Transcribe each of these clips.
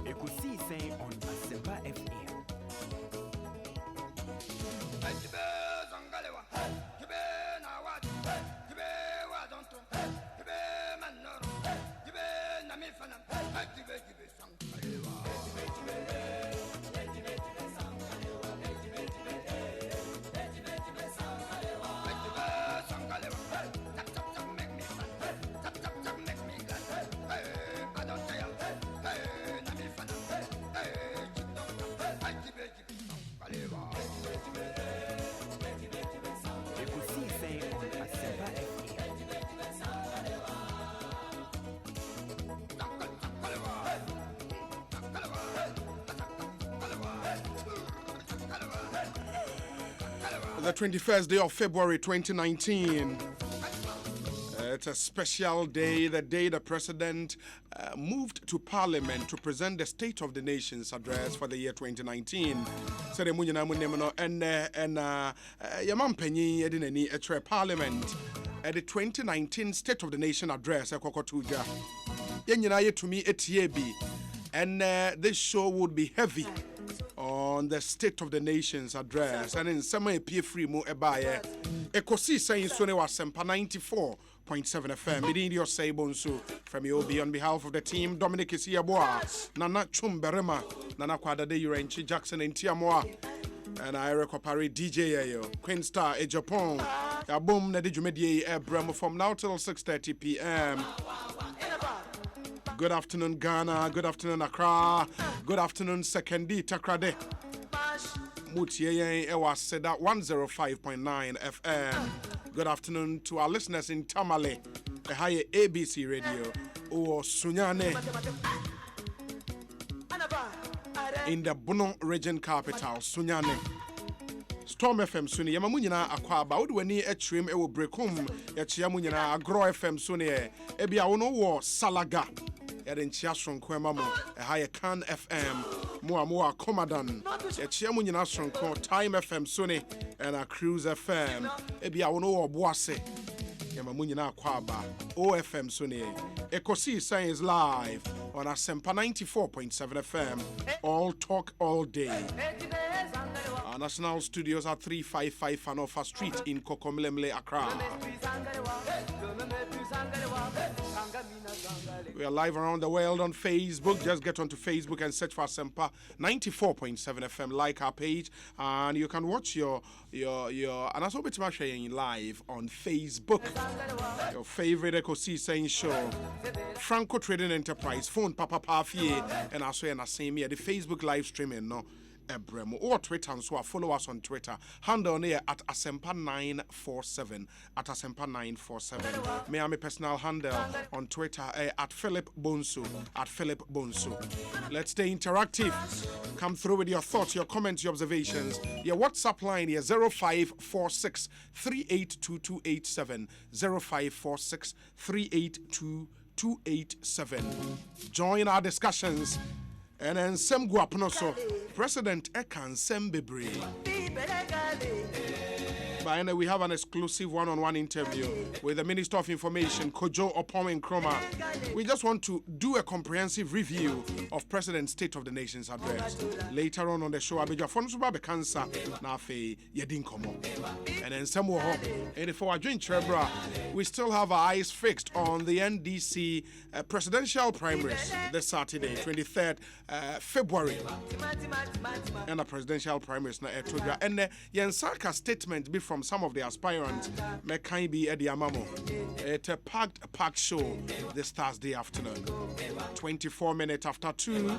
Ekosiisen on Asempa FM. The 21st day of February 2019. It's a special day, the day the President moved to Parliament to present the State of the Nation's address for the year 2019. Parliament the 2019 State of the Nation address. And this show would be heavy on the State of the Nation's address, and in some way, free mo ebaye. Ekosiisen Sona2019 94.7 FM. Midin your say bonso from you on behalf of the team. Dominic Isiaboa, Nana Chumberema, Nana Kwada de Urenchi Jackson and Tiamoa. And I recopare DJ Ayo, Queen Star e Japan. Ya boom na de jumedie Abraham from now till 6:30 p.m. Good afternoon, Ghana. Good afternoon, Accra. Good afternoon, Sekendi Takrade. Mutiye Ewa Seda 105.9 FM. Good afternoon to our listeners in Tamale, a higher ABC radio, or Sunyane, in the Bono region capital, Sunyane. Storm FM Suni, Yamamunina Akwaba, Udweni Etrim, Ewo Brekum, Yachiamunina, Agro FM Suni, Ebia Uno War, Salaga. Eden Chiasron Kwemamo, a higher Can FM, Moa Comadan, a Chiamunina Stronko, Time FM Suni, and a Cruise FM, Ebia Uno Boise, Yamamunina Kwaba, OFM Suni, Ekosiisen is live on Asempa 94.7 FM, all talk all day. Our national studios are 355 Fanofa Street in Kokomlemle, Accra. We are live around the world on Facebook. Just get onto Facebook and search for Asempa 94.7 FM. Like our page, and you can watch your and also be sharing live on Facebook. Your favorite Ekosiisen show, Franco Trading Enterprise, phone Papa Pafie, and also in the same year the Facebook live streaming no. Ebremo or Twitter, and so follow us on Twitter. Handle on here at Asempa947 at Asempa947. Me my personal handle on Twitter at Philip Bonsu at Philip Bonsu. Let's stay interactive. Come through with your thoughts, your comments, your observations. Your WhatsApp line here 0546 382287 0546 382287. Join our discussions. And then some guapnoso President Ekan Sembebre. But anyway, we have an exclusive one-on-one interview with the Minister of Information, Kojo Oppong Nkrumah. We just want to do a comprehensive review of President's State of the Nation's address. Later on the show, Abeja Fonsuba be cancer na fe yedin komo. And then some more. And for our joint Trebra, we still have our eyes fixed on the NDC presidential primaries this Saturday, 23rd February. And the presidential primaries na etodra. And the Yansaka statement be from some of the aspirants. Me can be Eddie Amamo. It's a packed show this Thursday afternoon. 24 minutes after 2.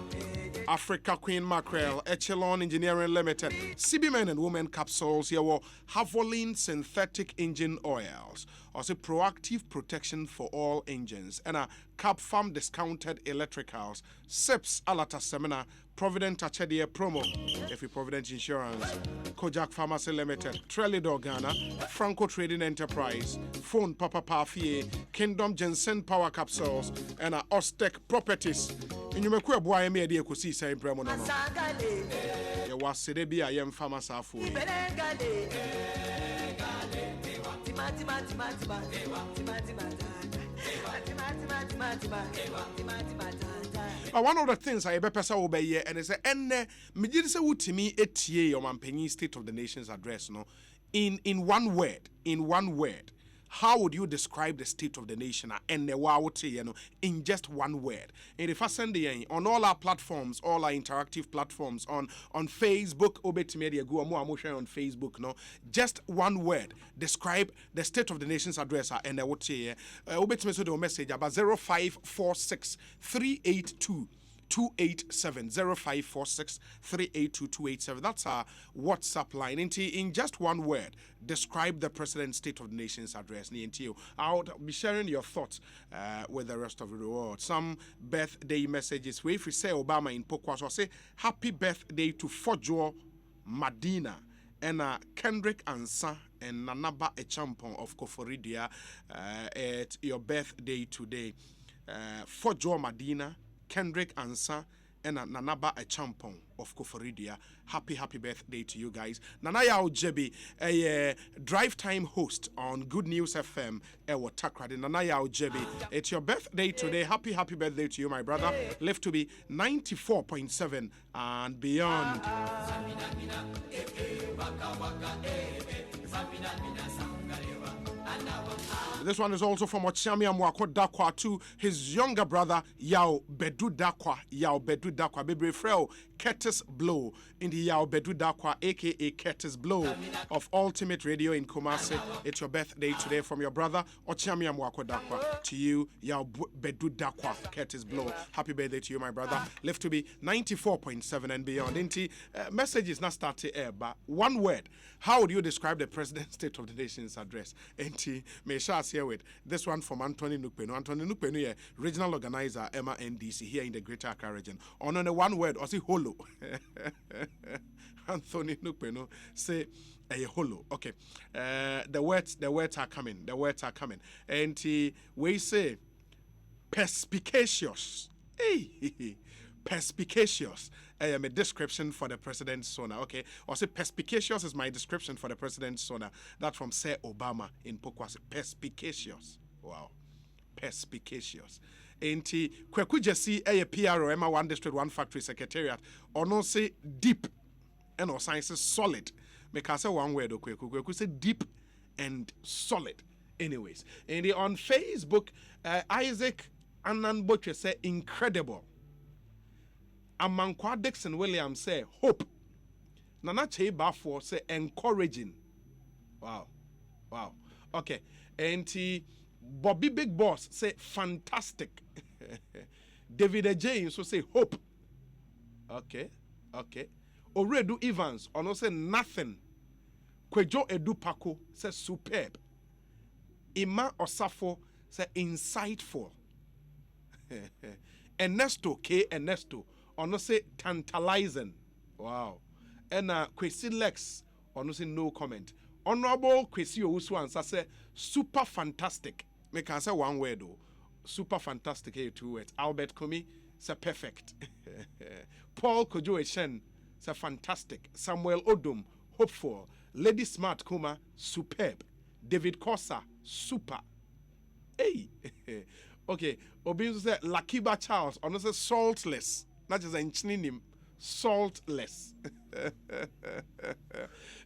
Africa Queen Mackerel, Echelon Engineering Limited, CB Men and Women Capsules, here were Havoline Synthetic Engine Oils, also proactive protection for all engines, and a Cap Farm Discounted Electricals, SIPS Alata Seminar, Provident Achedie Promo, Efi Provident Insurance, Kojak Pharmacy Limited, Trelidor Ghana, Franco Trading Enterprise, Phone Papa Parfie, Kingdom Jensen Power Capsules, and Ostec Properties. In your McQueb, why I made the Ekosiisen Sona2019. You was Sedebia, Yam Farmers are full. But one of the things I better say over here, and it's a me did say to me 8 year your man State of the Nation's address, no, in one word, how would you describe the state of the nation and the world, in just one word? And if I send the on all our platforms, all our interactive platforms, on Facebook, Obet Media, go on Facebook, no, just one word, describe the state of the nation's address and the what Obet message about 0546 382 287 0546 382 287. That's our WhatsApp line. In just one word, describe the President's State of the Nation's address. I'll be sharing your thoughts with the rest of the world. Some birthday messages. If we say Obama in Pokwa, so say happy birthday to Fojo Madina and Kendrick Ansa and Nanaba Echampon of Koforidia at your birthday today. Fojo Madina, Kendrick Ansa, and Nanaba Echampon of Koforidia. Happy birthday to you guys. Nanaya Ojebi, a drive time host on Good News FM. Ewo Takradi. Nanaya Ojebi, it's your birthday today. Happy birthday to you, my brother. Live to be 94.7 and beyond. This one is also from Ochami Amwako Dakwa to his younger brother, Yao Bedu Dakwa. Baby Freo, Curtis Blow, in the Yao Bedu Dakwa, a.k.a. Curtis Blow of Ultimate Radio in Kumasi. It's your birthday today from your brother, Ochami Amwako Dakwa. To you, Yao Bedu Dakwa, Curtis Blow. Happy birthday to you, my brother. Live to be 94.7 and beyond. Inti, messages not started air, but one word. How would you describe the President's State of the Nation's address? Inti, may shall here with this one from Anthony Nukpenu. Anthony Nukpenu, regional organizer, Emma NDC, here in the Greater Accra region. On the one word, or say holo. Anthony Nukpenu say a holo. Okay. The words are coming. And we say perspicacious. Hey, perspicacious. I am a description for the President's Sona. Okay. Or say perspicacious is my description for the President's Sona. That's from Sir Obama in Pokwase. Perspicacious. Wow. Perspicacious. Enti kweku jesi a PRO Emma 1 district 1 factory secretariat. Or no say deep and or sciences solid. Make us say one word kweku say deep and solid. Anyways. And on Facebook, Isaac Ananboche say incredible. Amankwa Dixon Williams say hope. Nana Che Bafo say encouraging. Wow. Okay. And Bobby Big Boss say fantastic. David James will say hope. Okay. Oredu Evans ono say nothing. Kwejo Edupako say superb. Ima Osafo say insightful. Ernesto ono say tantalizing. Wow. And Kwesi Lex ono say no comment. Honorable Kwesi Owusu say super fantastic. Make I say one word though. Super fantastic here 2 words. Albert Kumi say perfect. Paul Kojo Eshen say fantastic. Samuel Odom hopeful. Lady Smart Kuma, superb. David Kosa, super. Hey, okay. Obinzo said Lakiba Charles, honestly saltless. Not just him, saltless.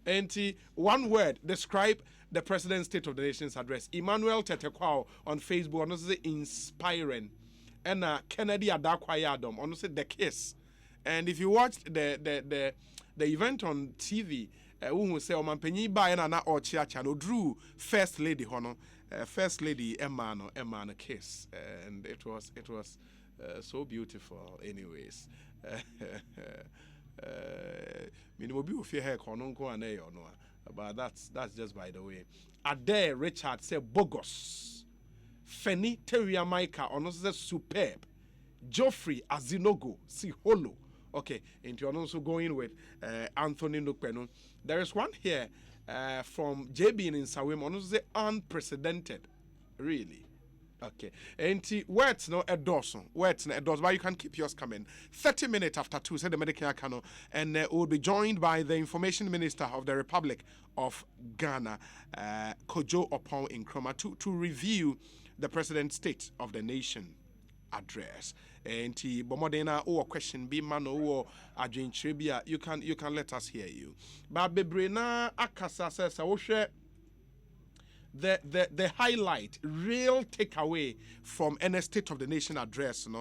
And one word describe the President's State of the Nation's address. Emmanuel Tetekwao on Facebook, honestly inspiring. And Kennedy Adakwayadom, honestly the kiss. And if you watched the event on TV, who say Omanpenyi ba na Ochiacha no drew First Lady Hono, First Lady Emma no kiss, and it was so beautiful. Anyways, minimum be with your hair kononko ane no, but that's just by the way. Adair Richard said Bogos, Feni Teria Maika ono says superb, Geoffrey Azinogo si holo. Okay, and you're also going with Anthony Nukpenu. There is one here from JB in Sawim, honestly unprecedented, really. Okay, and words no a dozen, words no a dozen, but you can keep yours coming. 30 minutes after 2, said the Medicare Kano, and we'll be joined by the Information Minister of the Republic of Ghana, Kojo Oppong Nkrumah, to review the President's State of the Nation address. And bomodena or question be man or adwin tribia, you can let us hear you. But bebrena akasa says I share the highlight, real takeaway from any State of the Nation address, we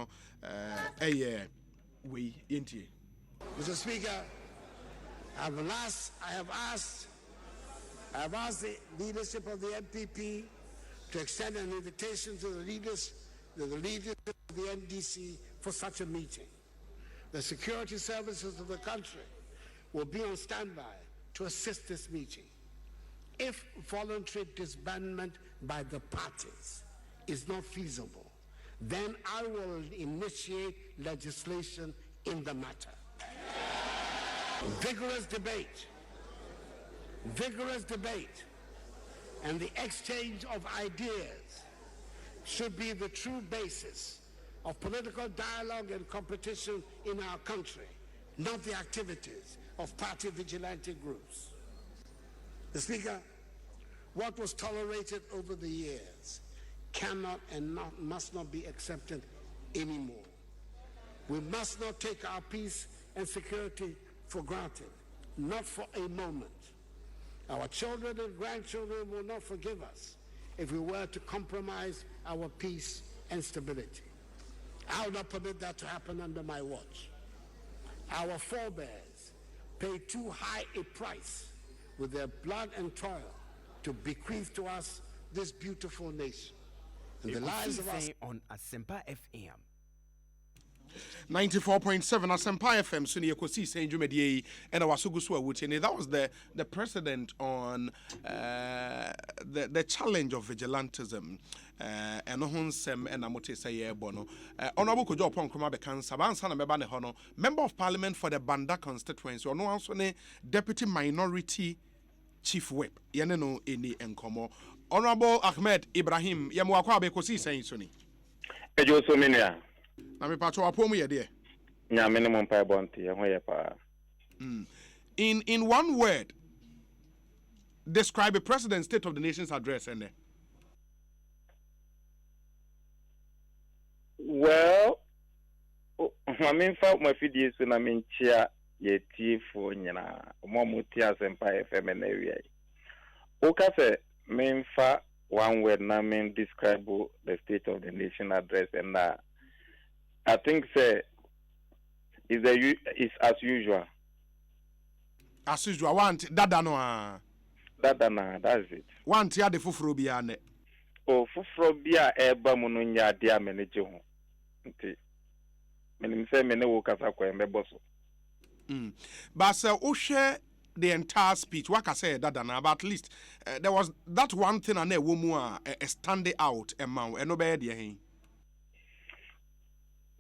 inti. Mr. Speaker, I have asked the leadership of the MPP to extend an invitation to the leaders of the NDC for such a meeting. The security services of the country will be on standby to assist this meeting. If voluntary disbandment by the parties is not feasible, then I will initiate legislation in the matter. Vigorous debate, and the exchange of ideas should be the true basis of political dialogue and competition in our country, not the activities of party vigilante groups. The Speaker, what was tolerated over the years cannot and must not be accepted anymore. We must not take our peace and security for granted, not for a moment. Our children and grandchildren will not forgive us if we were to compromise our peace and stability. I will not permit that to happen under my watch. Our forebears paid too high a price with their blood and toil to bequeath to us this beautiful nation. And the lives of us on Asempa FM 94.7 Asempa FM Suni Ekosiisen Sona2019 and our Suguswa Wutini. That was the president on the challenge of vigilantism. And Honsem and Amote Saye Bono. Honorable Kojo Oppong Nkrumah bekan Sabansa na Mebane Hono, Member of Parliament for the Banda constituency, or no one Deputy Minority Chief Whip. Yeneno eni enkomo. Honorable Ahmed Ibrahim, Yamuakwa Ekosiisen Sona2019. Ejo so minia. Na me pacho apomu ye de. Nya minimum pay bonti ye pa. In one word, describe a President's State of the Nation's address and there. Well, I mean, for my videos when I'm in chair, ye tea for nyana, momuti Asempa FM and area. Oka se, mean for one word, na mean describe the State of the Nation address, and I think say is as usual. As usual, want dada no. Dada na, that's it. Want ya de fufuro bia ne. O fufuro bia eba munu nya dia menege ho. Nti menim say me ne wo kasa kwa mbebo so. But so share the entire speech. What I say dada na, but at least there was that one thing and wo mu a stand out amount and no be there hin.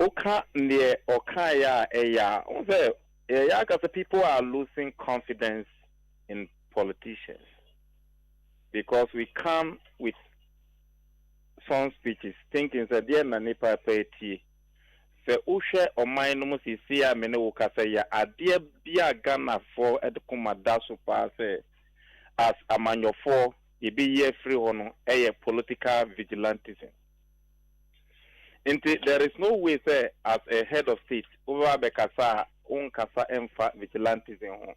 Oka ne oka ya eya. Onse ya kasa people are losing confidence in politicians because we come with some speeches thinking that dear na nipa peti se uhwe oman no musisi ya mene wo kasa ya ade bia Ghana for edkuma da so pa se as a manufacturer, you be here free on a political vigilantism. There is no way, say, as a head of state, over Bekasa, unkasa emfa vigilantism.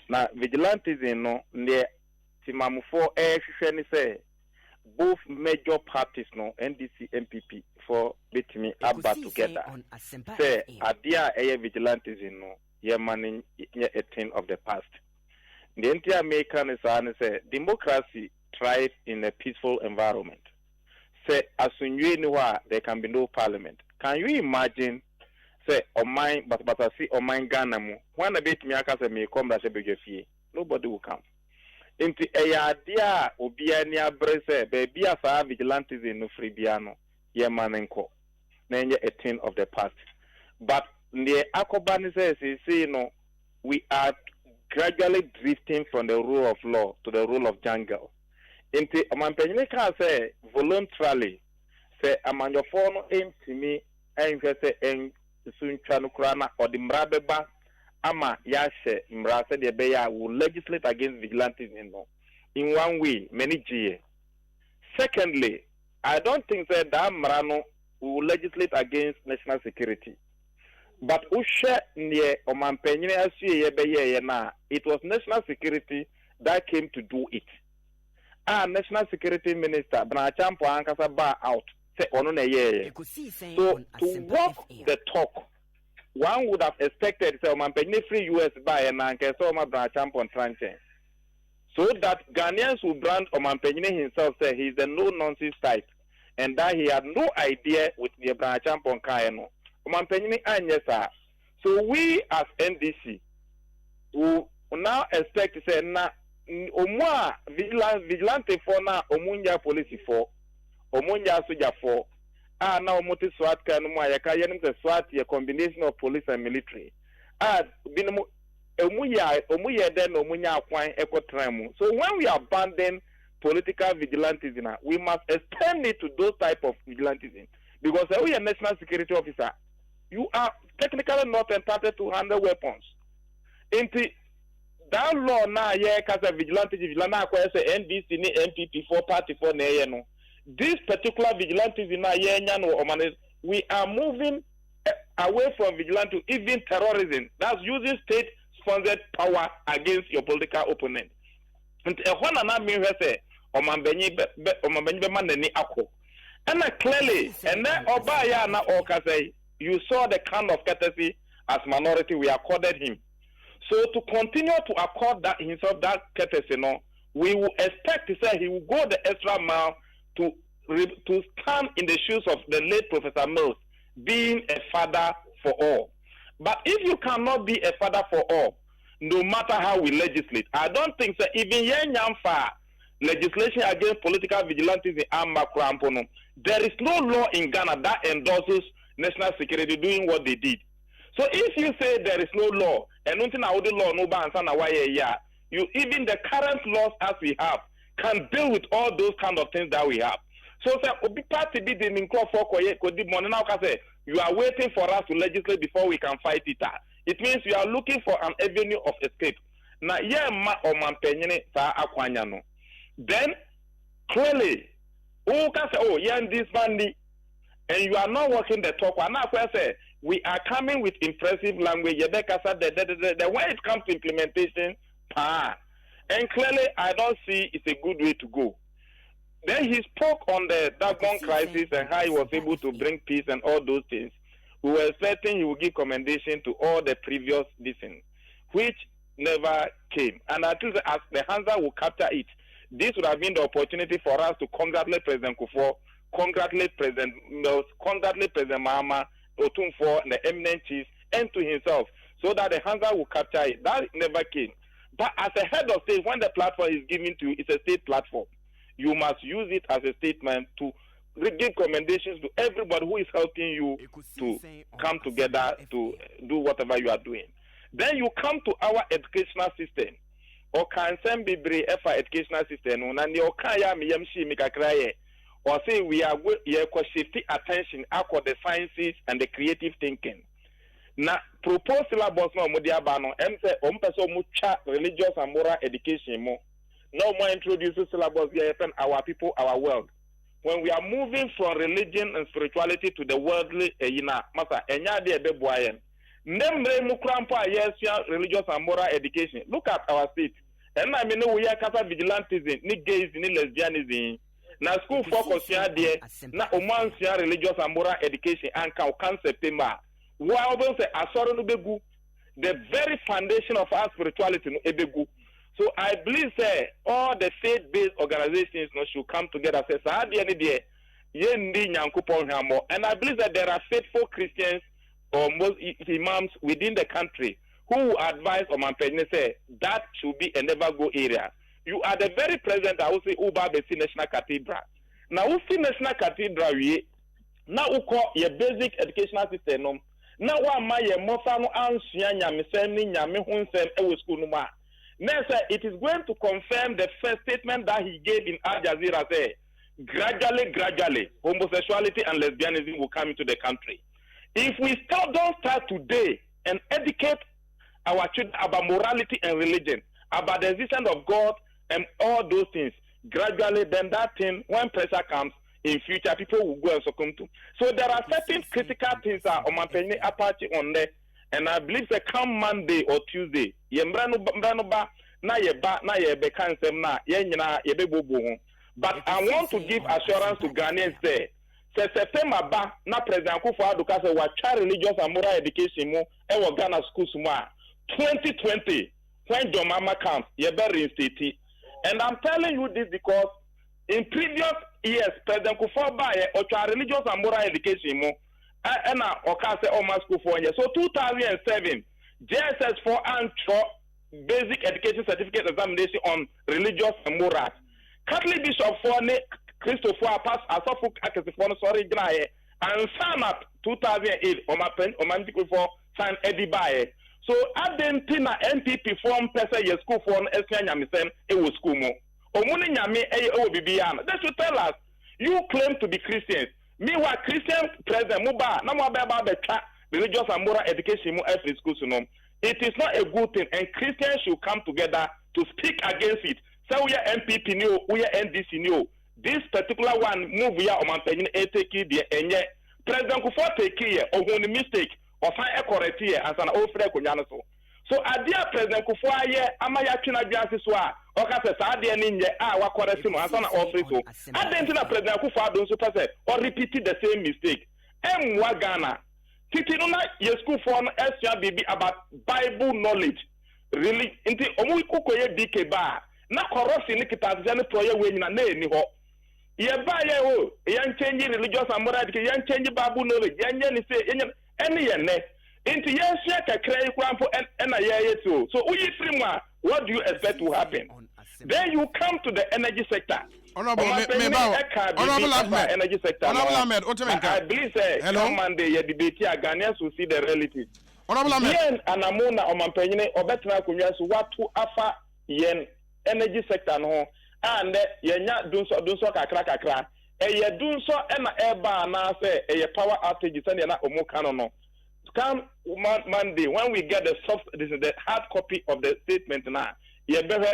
Now, vigilantism, no, near Timamufo, say, both major parties, no, NDC, MPP, for betting me about together. Say, adia a vigilantism, no, ye manning a thing of the past. The entire American is say, democracy thrives in a peaceful environment. Say, as soon you know there can be no parliament. Can you imagine, say, on mine, but I see on mine Ghana, when a bit me, I can say, come, nobody will come. Into a idea, Obiania Brese, baby, as I vigilantes in Fribiano, Yemanenko, name a thing of the past. But the Akobani says, you know, we are gradually drifting from the rule of law to the rule of jungle. Into Amampenika say voluntarily, say Amanyofono aim to me, and say, and soon Chanukrana or the Mrabeba. Ama Yashe Mrasa de Beya will legislate against vigilantes in one way, many GA. Secondly, I don't think that Mrano will legislate against national security. But Usha near Oman Penina, it was national security that came to do it. Our national security minister, Brachampo Ankasa bar out, say on a year. So to walk the talk, one would have expected free US buy and Ankesoma Brachampon Tranche. So that Ghanaians will brand Omanpenine himself say he's a no nonsense type and that he had no idea with the Brachampon Kayano. Omanpenine Anyesa. So we as NDC will now expect to say na Omwa vigilante for na Omunya police for Omunya soldier for. Now multi SWAT can the SWAT a combination of police and military. Then Omuya Kwine Eco Tremu. So when we abandon political vigilantism, we must extend it to those type of vigilantism. Because we are national security officer, you are technically not entitled to handle weapons. Into that law now, yeah, because vigilante NDC, MPP, 4 party, 4 no. This particular vigilantism, we are moving away from vigilante to even terrorism. That's using state-sponsored power against your political opponent. And clearly, and then Obaya na Okase, you saw the kind of courtesy as minority we accorded him. So to continue to accord that himself that courtesy, we will expect to say he will go the extra mile to stand in the shoes of the late Professor Mills, being a father for all. But if you cannot be a father for all, no matter how we legislate, I don't think so. Even Yanyamfa legislation against political vigilantes in Amakrampono, there is no law in Ghana that endorses national security doing what they did. So if you say there is no law, and nothing about the law, no ban, you even the current laws as we have can deal with all those kind of things that we have. So you are waiting for us to legislate before we can fight it. It means you are looking for an avenue of escape. Now, then clearly, this money, and you are not working the talk. We are coming with impressive language. When it comes to implementation, and clearly, I don't see it's a good way to go. Then he spoke on the Dagon crisis and how he was able to bring peace and all those things. We were certain he would give commendation to all the previous listeners, which never came. And I think as the Hansa will capture it, this would have been the opportunity for us to congratulate President Kufuor, congratulate President Mills, congratulate President Mahama, Otumfuo, and the eminent chiefs, and to himself, so that the Hansa will capture it. That never came. But as a head of state, when the platform is given to you, it's a state platform. You must use it as a statement to give commendations to everybody who is helping you to come together to do whatever you are doing. Then you come to our educational system. Or can some be brave for educational system? Or say we are shifting attention to the sciences and the creative thinking. Now, propose syllabus no modiabano. Say, person mucha religious and moral education mo. no more introduce syllabus here our people, our world. When we are moving from religion and spirituality to the worldly, masa enya de bebuayen. Nemre mukrampa yes religious and moral education. Look at our state. And I mean we are kasa vigilantism, ni gays, ni lesbianism. Na school focus ya de na omansia religious and moral education and can September. Wa don't say asoro no begu. The very foundation of our spirituality no ebegu. So I believe say all the faith-based organizations should come together. Say and I believe that there are faithful Christians or most imams within the country who advise on Mampene say that should be a never go area. You are the very president I will say Uba Besi National Cathedral. Now we see National Cathedral we now we call your basic educational system. Now one my mofano answer nyamisem nyame hunsem e school numa. Next, it is going to confirm the first statement that he gave in Al Jazeera. Say, gradually, homosexuality and lesbianism will come into the country. If we don't start today and educate our children about morality and religion, about the existence of God and all those things, gradually, then that thing, when pressure comes in future, people will go and succumb to. So there are certain critical things that on my penny Apache on there. And I believe that come Monday or Tuesday, but I want to give assurance to Ghanaians there. Say September ba na President Akufo-Addo ka say wacha religious and moral education mo e wo Ghana schools mo 2020 when John Mama comes ye be reinstate. And I'm telling you this because in previous years President Akufo-Addo ba ye wacha religious and moral education mo and oka say all my school for years. So 2007 JSS for and basic education certificate examination on religious and moral. Catholic Bishop for Christopher pass Asofuk Akesifon sorry Graye and sign up 2008 on my for sign Eddie Baye. So Argentina MPP form person your school for Nyamisen it was school mo. Omuni Nyame Bibiana. They should tell us you claim to be Christians. Meanwhile, Christian president Muba, no more about the religious and moral education every school no. It is not a good thing, and Christians should come together to speak against it. So we are MPP new, we are NDC new. This particular one move we are on maintaining a take the enye. President Kufuor take here or when mistake or find a correct here as an old friend kunyanaso. So adia President Kufuor here amaya china biansi swa oka se sa adia ninye wa correct no as an office so. Adentina President Kufuor so person or repeated the same mistake. Mwa Ghana. Titi no na your school for SBB about Bible knowledge. Really inti omu ikukoye dike ba na corruption ni kitazane proye we nyina na eni ho. Ye ba ye o yan change religious and moral yan change Bible knowledge yan ni say any ye ne. Inti yan share kakra ikwanfo na ye too. So uyi free ma what do you expect to happen? Then you come to the energy sector. Honorable Ahmed, energy sector. Honorable Ahmed, I believe come Monday ye debate here Ghanaians will see the realities. Honorable Ahmed. Yen anamona o mampenyine obetena kunwa so watu afa yen energy sector no and yenya dunso kakra ye dunso na eba na say ye power outage send na omuka no. Come Monday when we get this is the hard copy of the statement now.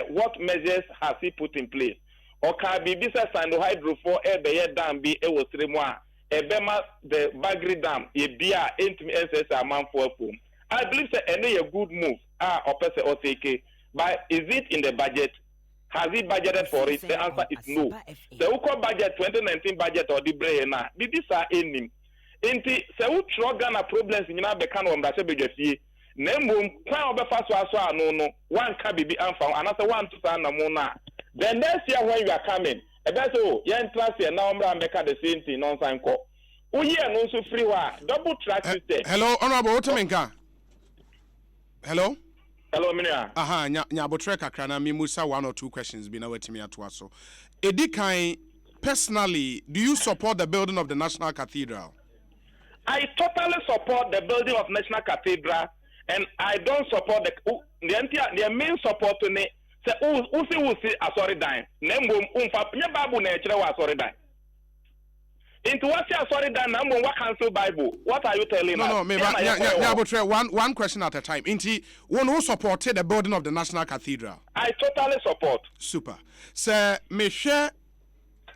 What measures has he put in place? Oka bibi sa sando hydro for ebe dam bi e wo tremwa ebema the Bagri dam e bia entimi ss amount for form. I believe that any a good move opese oseke but is it in the budget? Has he budgeted for it? The answer is no. The uko budget 2019 budget or the brain na bibi sa enim enti se utro Ghana problems nyina be kan won brache bedwafie na mbom kwa obefa so no one ka bibi amfa anase one to san na mo na. Then next year when you are coming, so yen trust here now make the same thing non-sign call. Uye no so free wa double track system. Hello, Honorable Otemenka. Hello? Hello, Minia. Aha, nyabotre kakra na mi musa one or two questions bi na wetimi atoa so. Edikan, personally, do you support the building of the National Cathedral? I totally support the building of National Cathedral, and I don't support the main support to me. Se usi asori dan. Nembom umfa nye babu na echire wa asori dan. Into what's your sorry done number what cancel Bible? What are you telling us? No, maybe one question at a time. Inti, one who supported the building of the National Cathedral. I totally support. Super. Sir, me share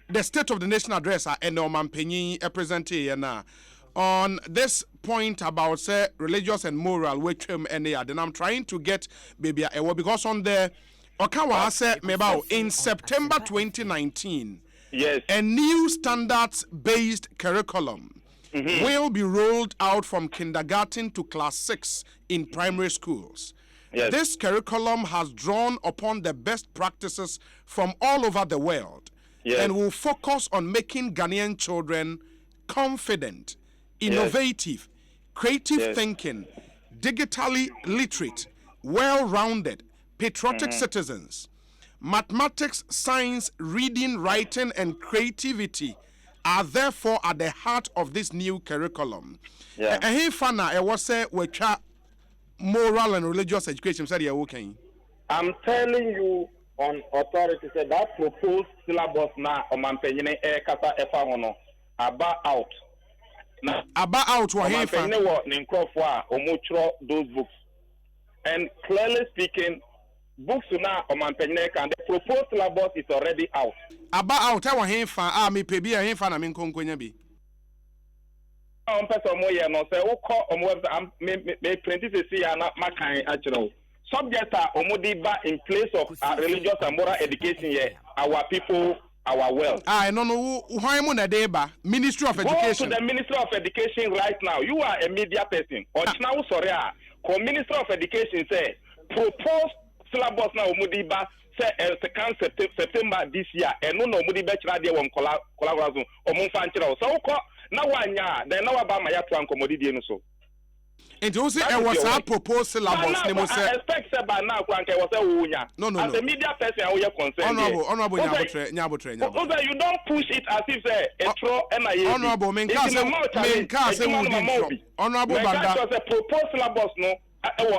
the State of the Nation address and Oman Penny representing now on this point about say religious and moral which and then I'm trying to get baby because on the Okawa said about in September 2019. Yes. A new standards-based curriculum will be rolled out from kindergarten to class 6 in primary schools. Yes. This curriculum has drawn upon the best practices from all over the world and will focus on making Ghanaian children confident, innovative, creative thinking, digitally literate, well-rounded, patriotic citizens. Mathematics, science, reading, writing, and creativity are therefore at the heart of this new curriculum. Moral and religious education. I'm telling you on authority that proposed syllabus now about out. About out those books. And clearly speaking, books now on the proposed syllabus is already out. About our hand me pay be a hand fan, I mean, Conquenabi. Person more, no, say, may print this year, not my kind, actual. Subjects are omodiba in place of religious and moral education here. Our people, our wealth. I don't know why I'm on a deba, Ministry of Education. Go to the Ministry of Education right now. You are a media person. Or now, sorry, Minister of Education say, propose syllabus now Mudiba say second September this year and no Mudiba radio on collaboration or Monfanchero. So now one year, then now about my yatran commodity and so. And you say I was a proposed syllabus. I expect by now Kwanke was a wunya. No. As a media person, we are concerned. Honorable Nyabotre. You don't push it as if say a tro NIA. Honorable Menka say Honorable Banda was a proposed syllabus no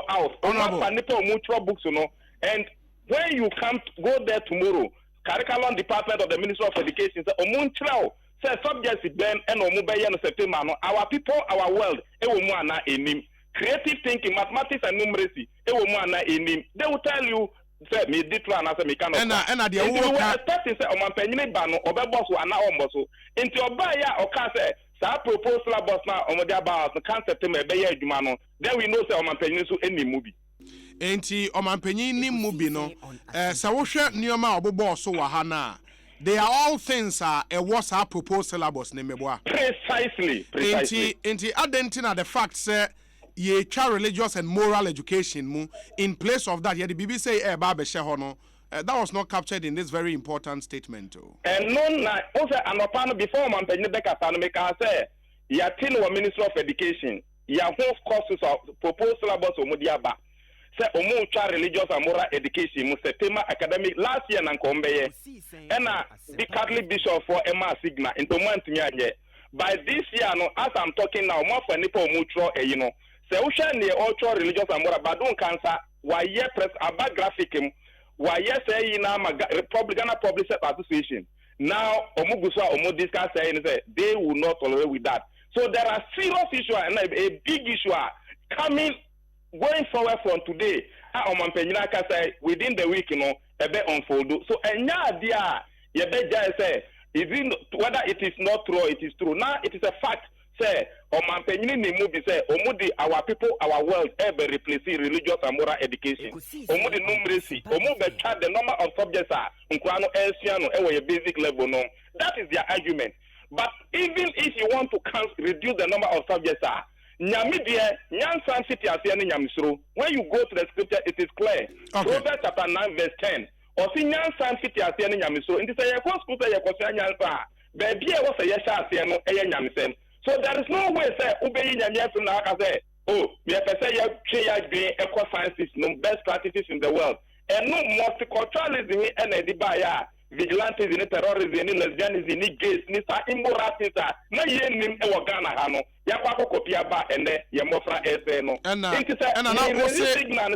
out. Honorable books no. And when you go there tomorrow, curriculum department of the Ministry of Education say Omunchro say subjects then and Omubayan September no. Our people, our world, Ewumuana enim. Creative thinking, mathematics and numeracy, Ewumuana enim. They will tell you say me ditran as a mechanic. And the we were expecting say Omanpenny bano obeboss wa na omboso. Into obaya oka say sa proposal syllabus na omodia about the concept me be adwuma no. Then we know say Omanpenny so any movie. Enti Omanpenny ni movie no. Sa wo hwe nioma obobo so wa ha na. They are all things a was our proposed syllabus ne meboa. Precisely. Enti adentina the fact say ye child religious and moral education mu in place of that ye the BBC say ba she ho no that was not captured in this very important statement too. And no na also anopano before man penny beka sanu make say ya tin wa Ministry of Education ya whole courses of proposed syllabus omudia ba say omu child religious and moral education mu September academic last year na nkombeye ena the Catholic bishop for Emma Signa into month me anye by this year no as I'm talking now more for nipa omu tro you know say usha ne ultra religious and moral but don't cancer why ye press about graphic him why ye say na Republican Public Association now omuguswa omudiscuss saying say they will not tolerate with that. So there are serious issues and a big issue coming going forward from today. Omanpenyina say within the week, you know, a bit unfold. So enya idea you better say whether it is not true, it is true. Now it is a fact. Say Omanpenyina ni movie say omudi our people, our world ever replacing religious and moral education. Omudi numeracy, omu chat the number of subjects are Nkrano Elsiano a basic level no. That is their argument. But even if you want to reduce the number of subjects are Nyamidie, Nyansan City Asiani Nyamisro. When you go to the scripture, it is clear. Proverbs chapter 9, verse 10. Or see Nyansan City Asiani Nyamisro. In this area, school say Yansa. Baby, I was a Yasha Asiano, Nyamisen. So there is no way say Ubey Nyamis na say, oh, we have to say you being eco sciences, no best practices in the world. And no multiculturalism and a vigilantes in terrorism, in lesbianism, in gays, in immorality, na yen Ghana hano. Ya kwako kopia ba ene ya mofra no. And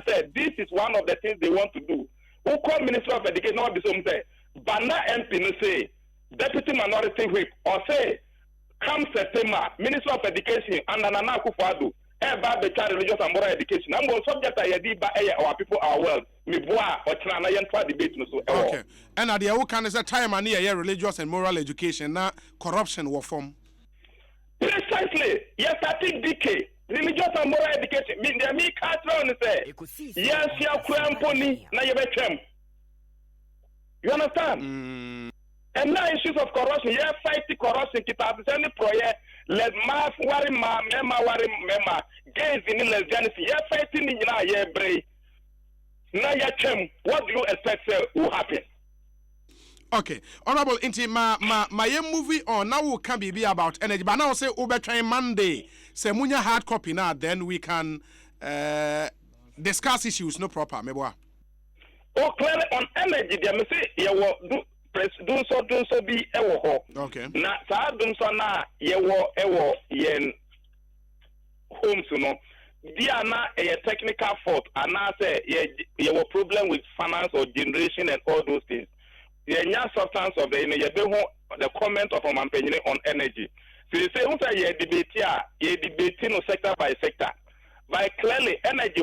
said this is one of the things they want to do. Who call Minister of Education not be some say Bana MP no say Deputy Minority Whip or say come September, Minister of Education and Nana Akufo-Addo about the child religious and moral education. I'm going subject I did by our people are well. Me boa or China debate no so. Okay. And at the who can is a time and here religious and moral education now corruption will form. Precisely. Yes, I think DK. Religious and moral education. Me catch on say. Yes, you are cramponi na you betwem. You understand? And now issues of corruption. Yes, fight the corruption. Keep up any project. Let mass worry ma mema gays in lesbianism. Yes, fighting in na ye bray. Now you chem. What do you expect will happen? Okay, honorable Inti, my movie on now can be about energy, but now say Uber train Monday, say munya hard copy now, then we can discuss issues no proper, meboa. Oh, clearly on energy, there may say you will do so be ewo. Okay. Na sa do so na ewo yen homes no. Dia na a technical fault, and now say you problem with finance or generation and all those things. The substance of the comment of Omanpenine on energy. So you say, who say you debating sector by sector. By clearly, energy,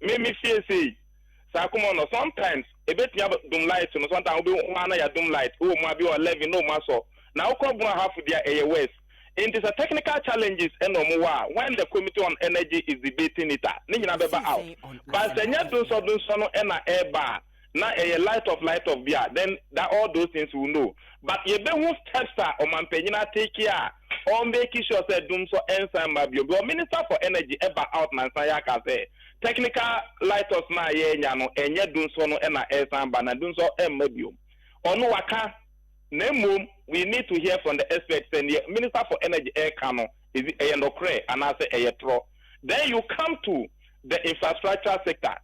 me feel say, Sakumono, sometimes, a bit doom light, sometimes we want to doom light, who might be 11, no muscle. Now, come half of their AOS. It is a technical challenges and no more when the committee on energy is debating it. Out. But the new do so and air bar. Now a light of beer, then that all those things we know. But you be who steps are on Mampenina take care or making sure that doom so ensign mabio. But Minister for Energy ever out Nansayaka say technical lighters na ye nyano enye dun so no na ensign ban dun so mabio. Onu waka nemum we need to hear from the experts and the Minister for Energy air cano is a ndokre and I say a tro. Then you come to the infrastructure sector.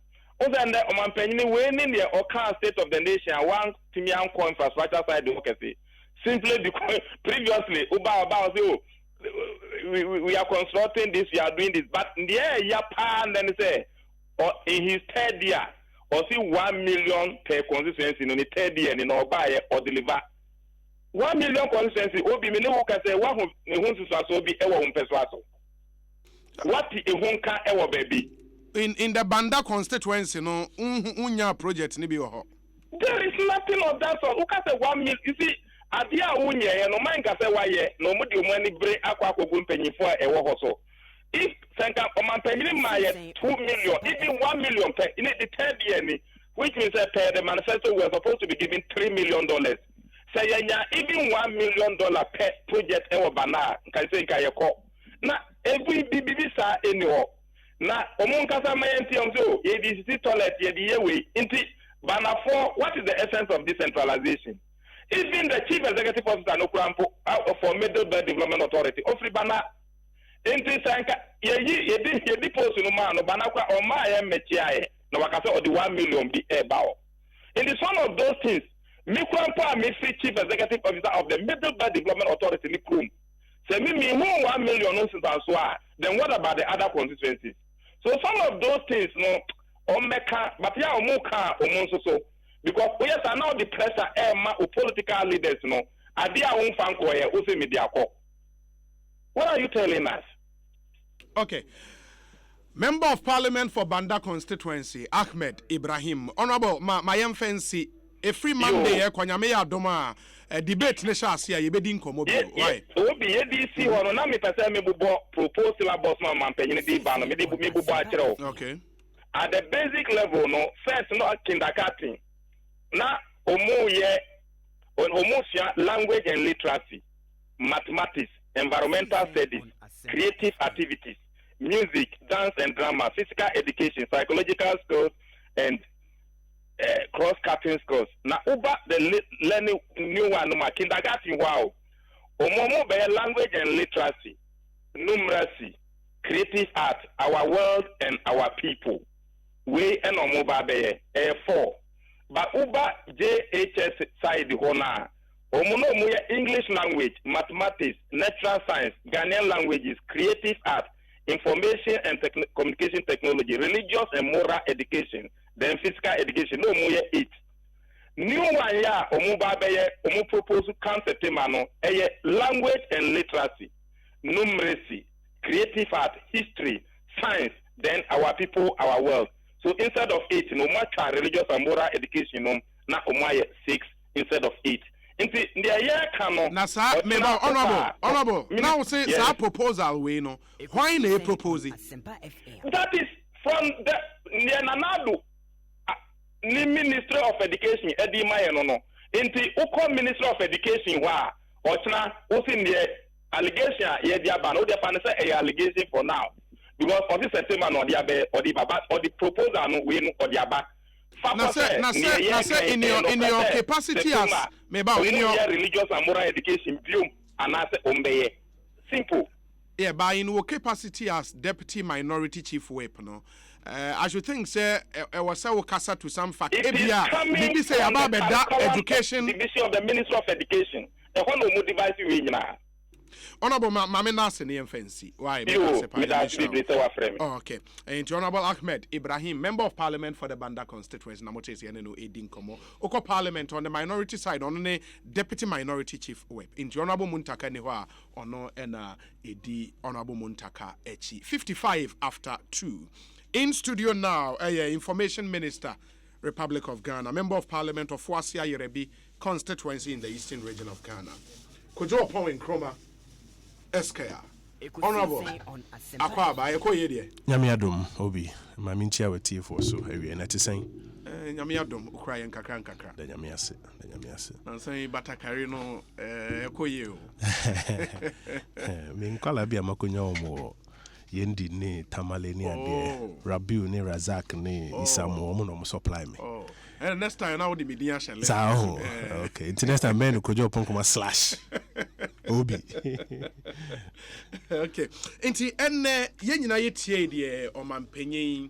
Other than that, Omanpenini winning the Okan state of the nation, one Timian infrastructure side democracy. Simply because previously, we are constructing this, we are doing this, but in the year, and then say, or in his third year, or see 1 million per constituency in the third year, in or buy or deliver. 1 million constituency, Obi Minu can say, one who be ever persuaso. What a honka ever baby. In the Banda constituency, no, unya project ni biyo ho. There is nothing of that sort. Who can say 1 million? You see, adia unye, no man can say why no mudi umani bre akwa kogun penny for a wahoso. If Sanka Oman penny maye 2 million, even 1 million per in the third year, which means that per the manifesto we are supposed to be giving $3 million. Say even $1 million per project ewa bana can say kayako. Na every BB sa anywhere. Na omunkasa mayenti omzo yedisi toilet yediyewe inti bana for what is the essence of decentralization? Even the chief executive officer no kurampo for Middle Belt Development Authority ofri bana inti sanka yedi post no man no bana kwa oma ya mechiae no wakase odi 1 million bi ebao. In this one of those things me kurampo me free chief executive officer of the Middle Belt Development Authority ni krum. Say me who 1 million no since answa. Then what about the other constituencies? So some of those things, no, omeka, but ya omuka omonso because we are now the pressure of political leaders, no, adia umfanko ye usi media ko. What are you telling us? Okay. Member of Parliament for Banda constituency, Ahmed Ibrahim. Honorable, my fancy, a free Monday, kwanyame ya doma, debate ne shasi ya yebedi nkomo bi. Why? Obi EDC hono na me pese me bubo proposal boss man penny di ba no me bubo akere. Okay. At the basic level no, first no kindergarten. Na omu language and literacy, mathematics, environmental studies, creative activities, music, dance and drama, physical education, psychological skills and cross-cutting skills. Now, over the learning new one, kindergarten, wow. Omomo be language and literacy, numeracy, creative art, our world and our people. We and omoba be 4. But over JHS side hona, omono muya English language, mathematics, natural science, Ghanaian languages, creative art, information and communication technology, religious and moral education, then physical education, no more 8. new one ya omuba beye omu propose concept no language and literacy, numeracy, creative art, history, science, then our people, our world. So instead of 8, no matter religious and moral education, no, na omaye 6 instead of 8. Inti the cano. Na sa me honorable. Now say sa proposal we no. Why na propose it? That is from the Nanadu. Ni Ministry of Education edi maye no. Inti uko Ministry of Education wa ochna osin the allegation ye dia ban o dey fan say allegation for now. Because of this statement or the baba or the proposal no we no or the aba. Na say in your capacity as in your religious and moral education view and as ombeye. Simple. Yeah, but in your capacity as deputy minority chief whip, no. I should think say was say kasa to some fact. Maybe say about that education. Division of the Ministry of Education. The one who motivates you in now. Honorable Mame Nasi ni fancy. Why? Okay. And Honorable Ahmed Ibrahim, Member of Parliament for the Banda constituency. Namotesi ene Edin Komo. Oko Parliament on the minority side, on the Deputy Minority Chief Whip. In Honorable Muntaka Niwa, ono ena Edi Honorable Muntaka Echi. 55 after 2. In studio now, Information Minister, Republic of Ghana, Member of Parliament of Fwasia Yerebi constituency in the Eastern region of Ghana. Kojo Oppong Nkrumah. Eskaya. Honorable. Akwaba, Ekoye. Nyamiadum, Obi, Maminchia with tea for so heavy and at the same. Nyamiadum, Ukra and Kakran. The Yamiasi. I'm saying Batacarino, Ekoye. Minkala be a Makunyo more. Yendi ne Tamale ne Ade, Rabu ne Razak ne Isamu, Mono supply me. And next time now the media shall okay. It's next time men could Oppong Nkrumah slash Obi. Okay. Inti enne yenyina yetie de omampanyin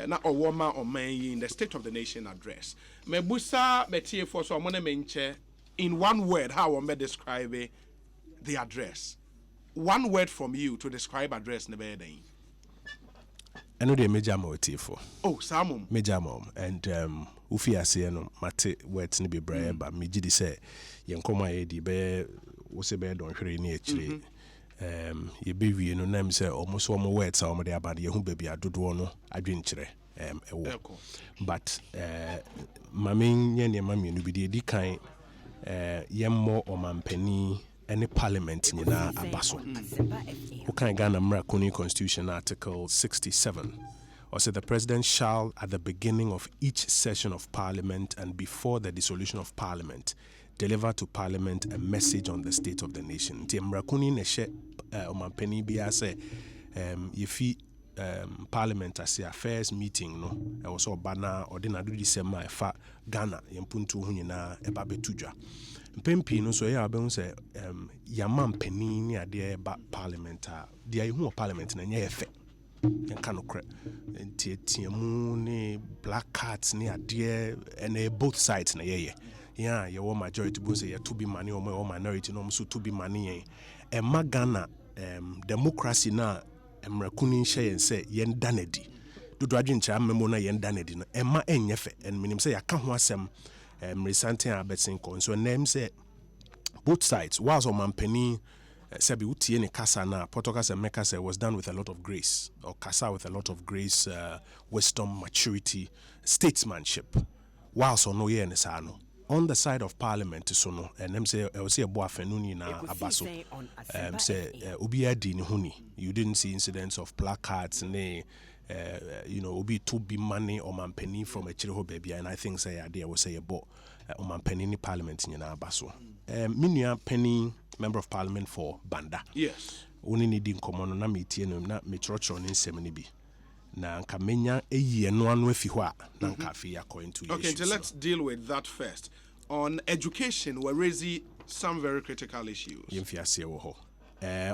na owoma oman in the State of the Nation address. Mebusa metie for so amone menche in one word how we may describe the address. One word from you to describe address ne be den. I know the major motive for. Oh, Samum. Major mom and Ufia say no mate words ni be brave, but me jidi say Yankoma edi be wose be don hwere ni achire. Ye be wie no nam say almost one words a omde abade ye hu baby adodo no adwenkyere ewo. But mamin ye ne mami no bi di kan yemmo omampani any parliament nyina abaso. Ukan Ghana Mrakuni Constitution Article 67. Or say the president shall, at the beginning of each session of parliament and before the dissolution of parliament, deliver to parliament a message on the state of the nation. Ti Mrakuni neshe omampeni biya say yefi parliament as a first meeting no e was obana ordinary December efa Ghana yempuntu hu nyina eba betudwa. Mpempi no so ya abɛn sɛ yama mpanin ne ade ba parliament a de ayi hu parliament na nyɛ yɛfɛ yɛnka no korɛ ntiatiamu ne black cards ne ade and both sides na yɛyɛ ya yɛwɔ majority bo sɛ yɛto bi mane ɔmo minority no so to bi mane yɛn ɛma Ghana democracy na Mrakuni nhyɛ yɛn sɛ yɛn danadi dodo adwenkyerɛ amemo na yɛn danadi no ɛma ɛnyɛ fɛ and minim sɛ yɛaka ho asɛm recently abetin kon so name say both sides whilst omampani sabi utie ne kasa na potokasa mekasa was done with a lot of grace or kasa with a lot of grace, wisdom, maturity, statesmanship whilst ono ye ne sa no on the side of parliament so no and them say I was say abo afenuni na abaso say obi adi ne huni you didn't see incidents of placards ne obi to be money or mampeni from a chiriho baby and I think say idea was say about mampeni ni parliament nyina abaso minua penny member of parliament for Banda yes oni ni di nkomo no na metie no na metrotro ne nsem ne bi na nka menya eyie no anu afi ho a na nka afi according to okay so let's deal with that first on education we're raising some very critical issues yemfiase wo ho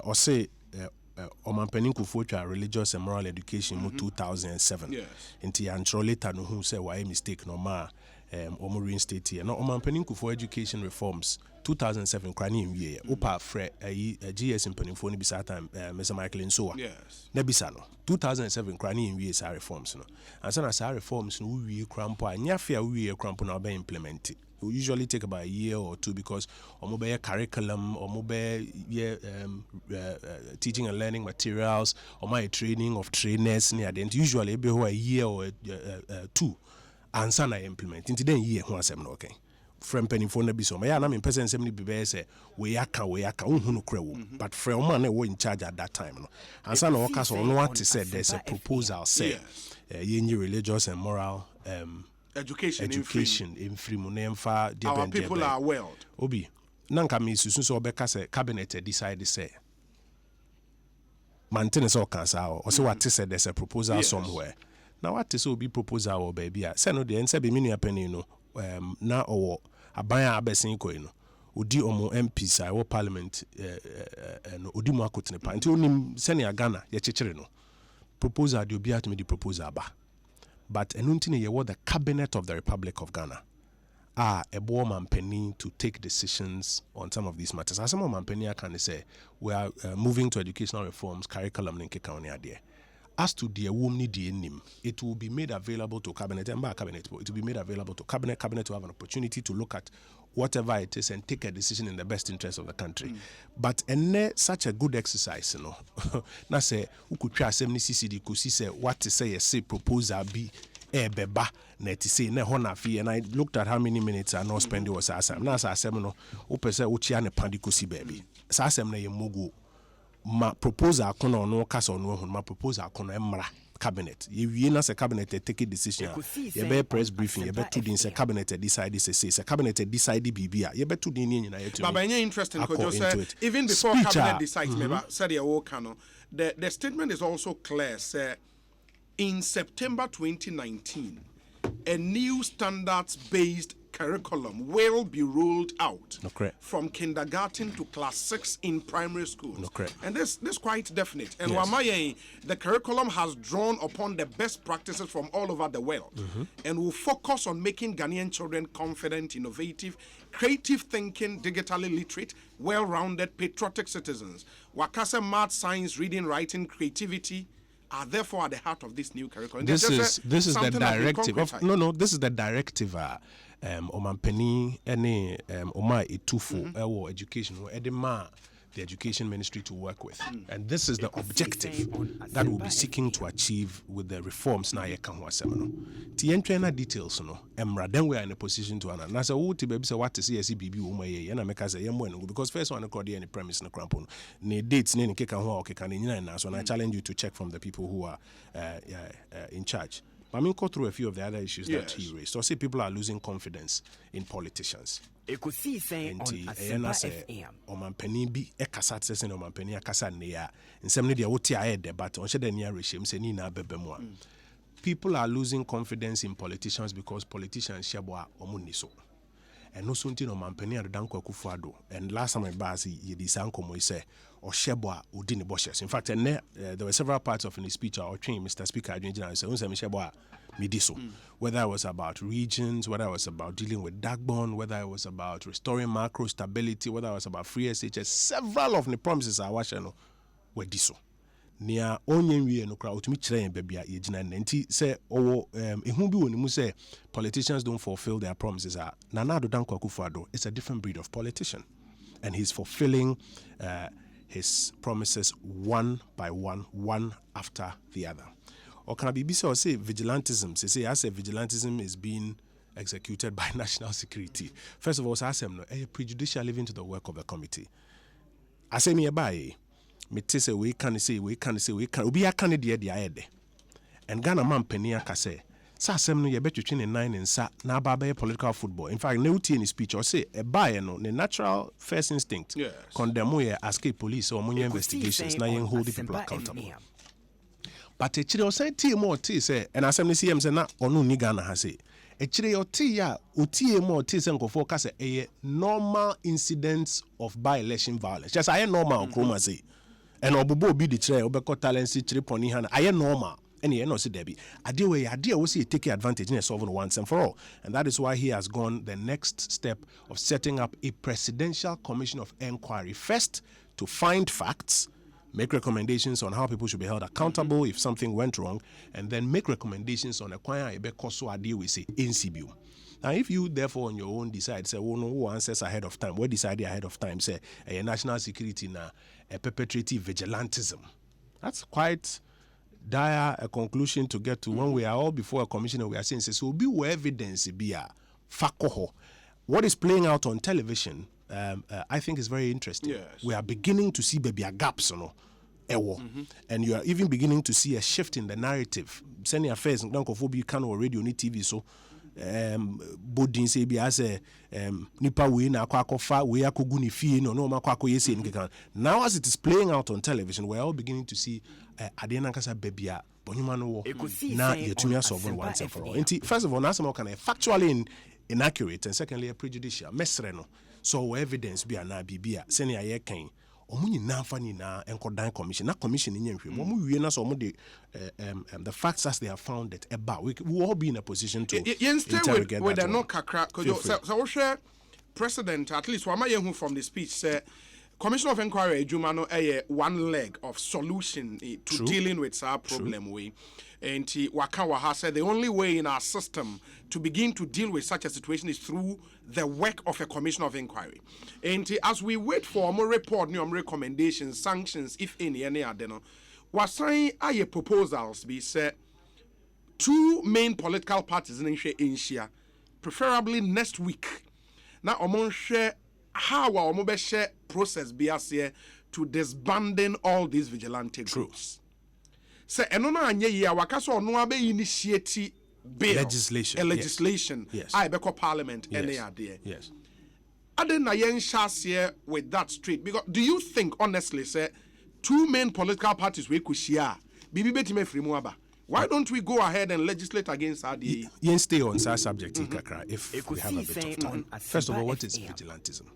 o say Omampeni Kufucha religious and moral education in 2007. Yes. Inti antro later no who say why mistake no ma reinstate here. Now Omampeni Kufu education reforms 2007 krani nwie opa fre GS mpanimfo ni bisa time Mr. Michael Nsoa na bisa no 2007 krani nwie sa reforms no ansa na sa reforms no wie krampo anya fia wie krampo na oba implement it will usually take about a year or two because omobe curriculum omobe teaching and learning materials or my training of trainers near the end usually be a year or two ansa na implement into then year ho asem no okay from penny for na bi so ya na me person sem ni be say we aka unhu no kra wo but from man na wo in charge at that time no ansa na waka so no want to say there's a proposal say yenyi religious and moral education in free munemfa our people are well obi nanka me susu so obeka say cabinet decide say maintain so cancer or so what say there's a proposal somewhere now what is so be proposal or baby say no the ense be minu apani no na owo aban abesin ko no odi omo MPs I parliament no odi mo akotene pa nti onim senior Ghana ye chechire no proposal de obi atme di proposal ba but enunti ye what the cabinet of the Republic of Ghana a board mampeni to take decisions on some of these matters as some mampeni can say we are moving to educational reforms curriculum in Kekawni ade. As to the woman nim, it will be made available to cabinet and by cabinet. It will be made available to cabinet. Cabinet to have an opportunity to look at whatever it is and take a decision in the best interest of the country. But such a good exercise, you know. Now say who could try some CCD could see what to say proposal be beba na to say na hona fee and I looked at how many minutes I not spend was asam. Now say asem no opese uchi ne pandikosi baby. Sa asem na ye mugu. Ma proposal kono no kasa no hu ma proposal kono emra cabinet ye na se cabinet take a decision ye be press briefing ye be to din se cabinet decide se cabinet decide bibia ye be to din nyina ye to but interesting because even before speech, cabinet decides maybe said ye wo kano the statement is also clear say in September 2019 a new standards based curriculum will be rolled out from kindergarten to class 6 in primary schools. And this quite definite. And yes. The curriculum has drawn upon the best practices from all over the world and will focus on making Ghanaian children confident, innovative, creative thinking, digitally literate, well-rounded, patriotic citizens. Wakasa math, science, reading, writing, creativity are therefore at the heart of this new curriculum. This is the directive. This is the directive. Omampeni ene oma etufu ewo education edema the education ministry to work with and this is the objective that we'll be seeking to achieve with the reforms na yeka ho asem no ti yentwena details no emra then we are in a position to ana na say wo ti baby say what is yes bibi wo maye na meka say yemo no because first one called any premise no crampo ne dates ne keka ho okeka ne nyina na so na challenge you to check from the people who are in charge. I mean, go through a few of the other issues that he raised. So, see, people are losing confidence in politicians. Oman penny be a cassette session, Oman penny a cassette near, and some media would tear the but on the near regime, saying, Bebemwa. People are losing confidence in politicians because politicians shabwa omuniso. And no soon to Oman penny at Danko Kufado. And last time I basi, ye sanko moise. Or Shebwa Udini Boshes. In fact, there were several parts of his speech or train, Mr. Speaker, whether it was about regions, whether it was about dealing with backbone, whether it was about restoring macro stability, whether it was about free SHS, several of the promises I watched were diso. Near only we no crowd to me train baby at Yejina Nenti say, oh, say politicians don't fulfill their promises. Nanado Danko Akufo-Addo is a different breed of politician, and he's fulfilling his promises one by one, one after the other. Or can I be or say vigilantism? Say I say vigilantism is being executed by national security. First of all, I say no, prejudicial even to the work of the committee. I say me by me say we can we be a candidate the aide. And Ghana man penia ka say sa asem no ye betwetwe 9 nsa na aba be political football. In fact, no tie in speech or say e buy no the natural first instinct condemn ye escape police or money investigations na yen hold the people accountable. But e chire o say tie more tie say and asem ni CM say na onu ni Ghana ha say e chire o tie ya o tie more tie say nkofo ka say e normal incidents of by-election violence. Just aye normal Nkrumah say and obobo obi di chire obekọ talent si chire poni ha na aye normal. And he no see Debbie. Idea was he taking advantage in solving once and for all. And that is why he has gone the next step of setting up a presidential commission of inquiry. First, to find facts, make recommendations on how people should be held accountable if something went wrong, and then make recommendations on a idea we say NCBU. Now, if you therefore on your own decide, say, oh no, who answers ahead of time, what decided ahead of time, say, a national security na a perpetrating vigilantism. That's quite dire a conclusion to get to when we are all before a commissioner. We are saying, so be where evidence be a fakoho. What is playing out on television, I think is very interesting. Yes. We are beginning to see baby gaps, and you are even beginning to see a shift in the narrative. Sending affairs, you can or radio, ni TV, so bodin say bi as nipa we na akwakofa we akoguni fie no makwa yesi nkekan. Now as it is playing out on television, we are all beginning to see ade na kasa babia bonyuma no wo na yetumi solve once and for all. First of all, na some kind of factually inaccurate, and secondly prejudicial mesre no. So evidence bi ana bibia sene aye kan omunyi na fa ni na enkodan commission na commission ni nhwe mo wie na so mo de the facts as they have found it about we will all be in a position to interrogate with the no kakra so we share president at least wama yehu from the speech say commission of inquiry adwuma no one leg of solution to dealing with our problem we and waka waha said the only way in our system to begin to deal with such a situation is through the work of a commission of inquiry. And as we wait for more report, new recommendations, sanctions, if any other, was saying aye proposals be said 2 main political parties in Asia, preferably next week. Now among share how our share process be as to disbanding all these vigilante groups. Say enona anye ya wakaso no abe initiate bill legislation yes. I beko parliament any idea. Yes. Aden na yen share with that street because do you think honestly say 2 main political parties we could share bibi betime free aba? Why don't we go ahead and legislate against RDA? Yen stay on that subject kakra if we have a bit of time. First of all, what is vigilantism?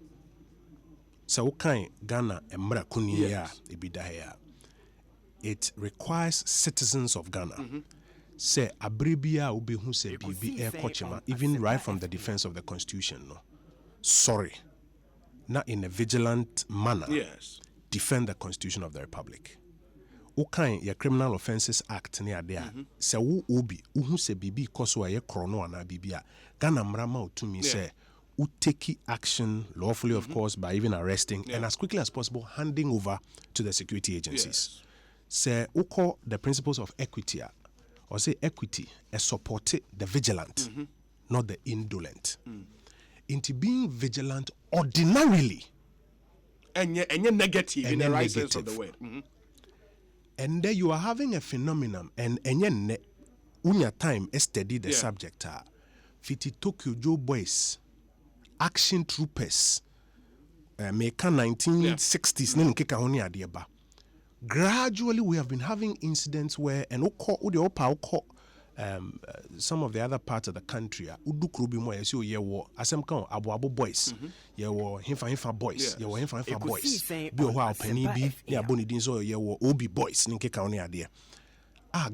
So kind Ghana emra kuni ya ibidaya. It requires citizens of Ghana. Say abribia ubehu se bibi kochema, even right from the defense of the constitution. No, sorry, not in a vigilant manner. Yes, defend the constitution of the republic. Ukain your Criminal Offences Act near there. Se wu ubi uhu se bibi koso ye krono ana bibia. Ghana mrama utumi say take action lawfully, of course, by even arresting and as quickly as possible handing over to the security agencies. Yes. Say uko the principles of equity or say equity support the vigilant, not the indolent. Into being vigilant ordinarily and you're negative in the right sense of the word. And then you are having a phenomenon and unya time study the subject fiti Tokyo Joe boys action troopers Meka 1960s nene keka honi adieba. Gradually we have been having incidents where some of the other parts of the country udukrubi mo yesi oyewo asem kan abo boys yewo himfa boys yewo himfa boys bi o ho apani bi ne aboni din so yewo obi boys ne nkeka honi ade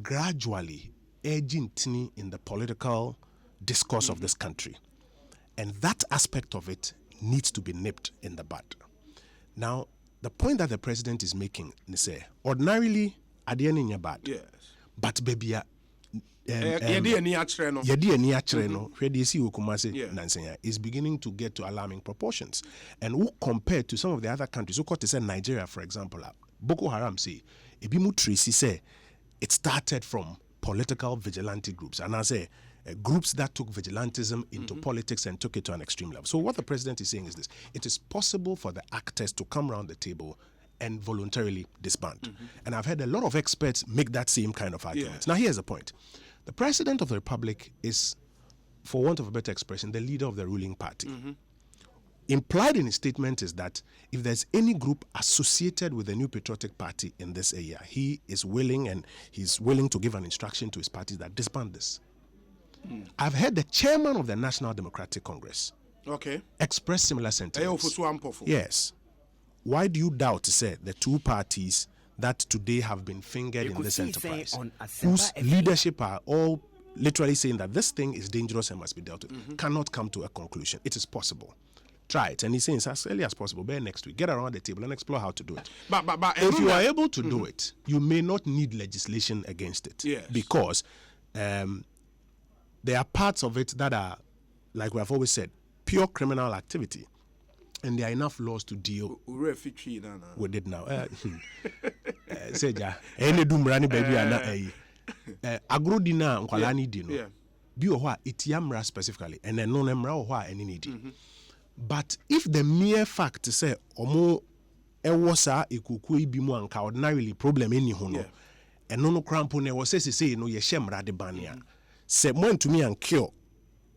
gradually edging in the political discourse of this country, and that aspect of it needs to be nipped in the bud. Now, the point that the president is making is ordinarily adiani bad. Yes. But baby is beginning to get to alarming proportions. And who compared to some of the other countries, who to say Nigeria, for example, Boko Haram say Ebimu Tracy say it started from political vigilante groups. And I say groups that took vigilantism into politics and took it to an extreme level. So what the president is saying is this: it is possible for the actors to come around the table and voluntarily disband. And I've heard a lot of experts make that same kind of argument. Yes. Now here's the point. The president of the republic is, for want of a better expression, the leader of the ruling party. Implied in his statement is that if there's any group associated with the New Patriotic Party in this area, he is willing to give an instruction to his party that disband this. I've heard the chairman of the National Democratic Congress express similar sentiments. Yes. Why do you doubt to say the two parties that today have been fingered in this Ekosiisen enterprise, on Asempa whose FM. leadership are all literally saying that this thing is dangerous and must be dealt with, cannot come to a conclusion. It is possible. Try it. And he's saying as early as possible, by next week, get around the table and explore how to do it. But If you are able to do it, you may not need legislation against it. Yes. Because there are parts of it that are, like we have always said, pure criminal activity. And there are enough laws to deal with it now. Say, any dumbrani baby, agrodina, nkwalani dino. Bi ohwa itiamra specifically, and then no nemra ohwa any need. But if the mere fact to say omo ewosa ekuku ibi mu anka ordinarily problem any hono, and no crampo ne was say no ye shemra de bania. Say mo ntumi ankyo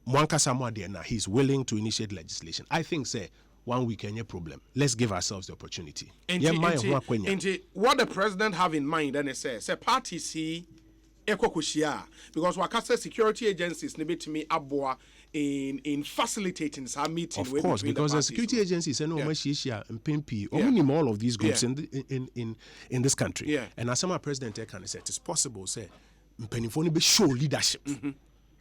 Mwanka Samuel na he's willing to initiate legislation. I think say 1 week any problem. Let's give ourselves the opportunity. What the president have in mind and say parties he ekokushia because wakasa security agencies need to me abwa in facilitating some meeting. Of course, because the security agencies and all of these groups in this country. Yeah. And as my president can say it is possible say mpenifoni be show leadership.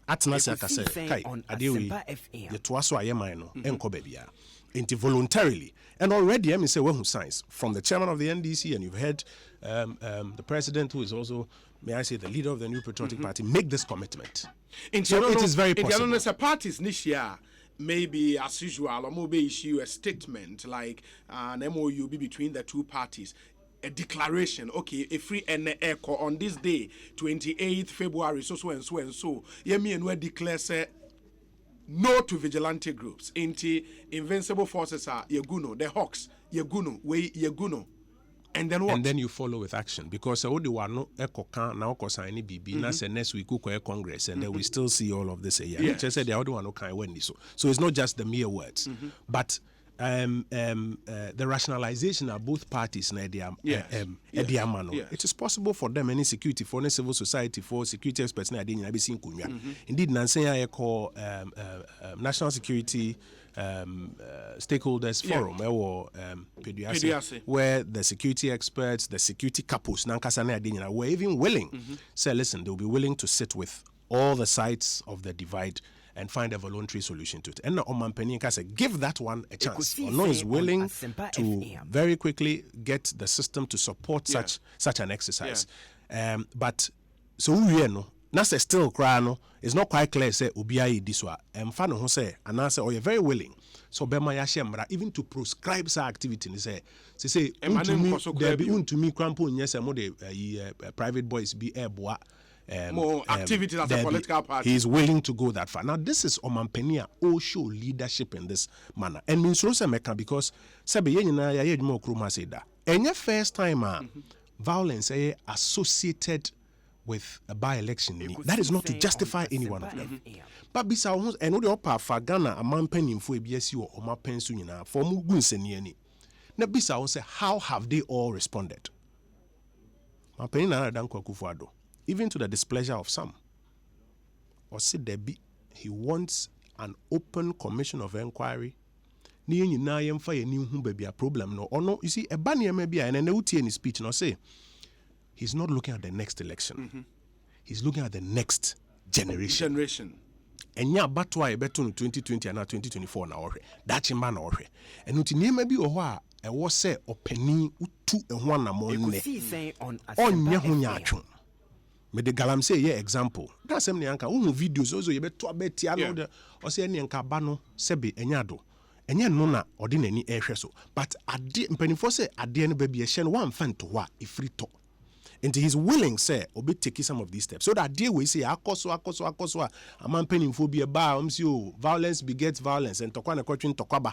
Atnasa ka say kai adewi ye toaso ayeman no enko babia. Voluntarily. And already, I mean, say, well, signs from the chairman of the NDC, and you've heard the president, who is also, may I say, the leader of the New Patriotic Party, make this commitment. So it is very possible. If parties this year, maybe as usual, or maybe issue a statement like an MOU between the two parties. A declaration, okay, a free and echo on this day, 28th February, so and so and so. Yemi and we declare say no to vigilante groups. Invincible forces are Yeguno, the Hawks, Yeguno. And then what? And then you follow with action because all the one no echo can now sign BB. Now say next week we Congress and then we still see all of this here. Yes. Just said the other one no can win this. So it's not just the mere words, but the rationalization of both parties it is possible for them, any security, for any civil society, for security experts indeed Nansenya call national security stakeholders forum or where the security experts, the security couples were even willing say listen, they'll be willing to sit with all the sides of the divide and find a voluntary solution to it. And Oman Peninka said, give that one a chance. Ono is willing to very quickly get the system to support such an exercise. But so we know, Nasa still crying. It's not quite clear. Say Ubiai diswa. Mfano ho say, and answer, you're very willing. So Bema Yashemra even to prescribe sa activity. Say to me, crampo yes, private boys be airboa. More activities as a political party. He is willing to go that far. Now, this is Omampenia all show leadership in this manner. And means also Mecca because Sabi Yenina Oppong Nkrumah said that. And your first time violence associated with a by-election. That is not to justify any one of them. But besides, and all the upper Fagana, a man penning for ABSU or Oma Pensunina for Mugunseniani. Now, besides, how have they all responded? Mapenina Danko Kufuado. Even to the displeasure of some. Or said there be, he wants an open commission of inquiry. Ni na yemfa ye ni hu baby a problem no. Or no, you see, a banner maybe and then uti in his speech no say he's not looking at the next election. He's looking at the next generation. And ya batwa e beto no 2020 and 2024 na ohwe. That chimba na ohwe. And uti ni maybe ohwa e wo say openi utu ehwa na mo ne. Onye ho nya atwo. Me the galam say yeah example. That's them nyanka who videos also you beto abetia no or say nyanka ba no sebe enyado. Enya no na odi nani ehwe so. But ade mpanifo say ade no ba bi ehye no wan fan to wa ifri to. And he's willing say obi take some of these steps. So that day we say akoso amam panifo bi e ba si o violence begets violence and tokwa na kwatwin tokwaba.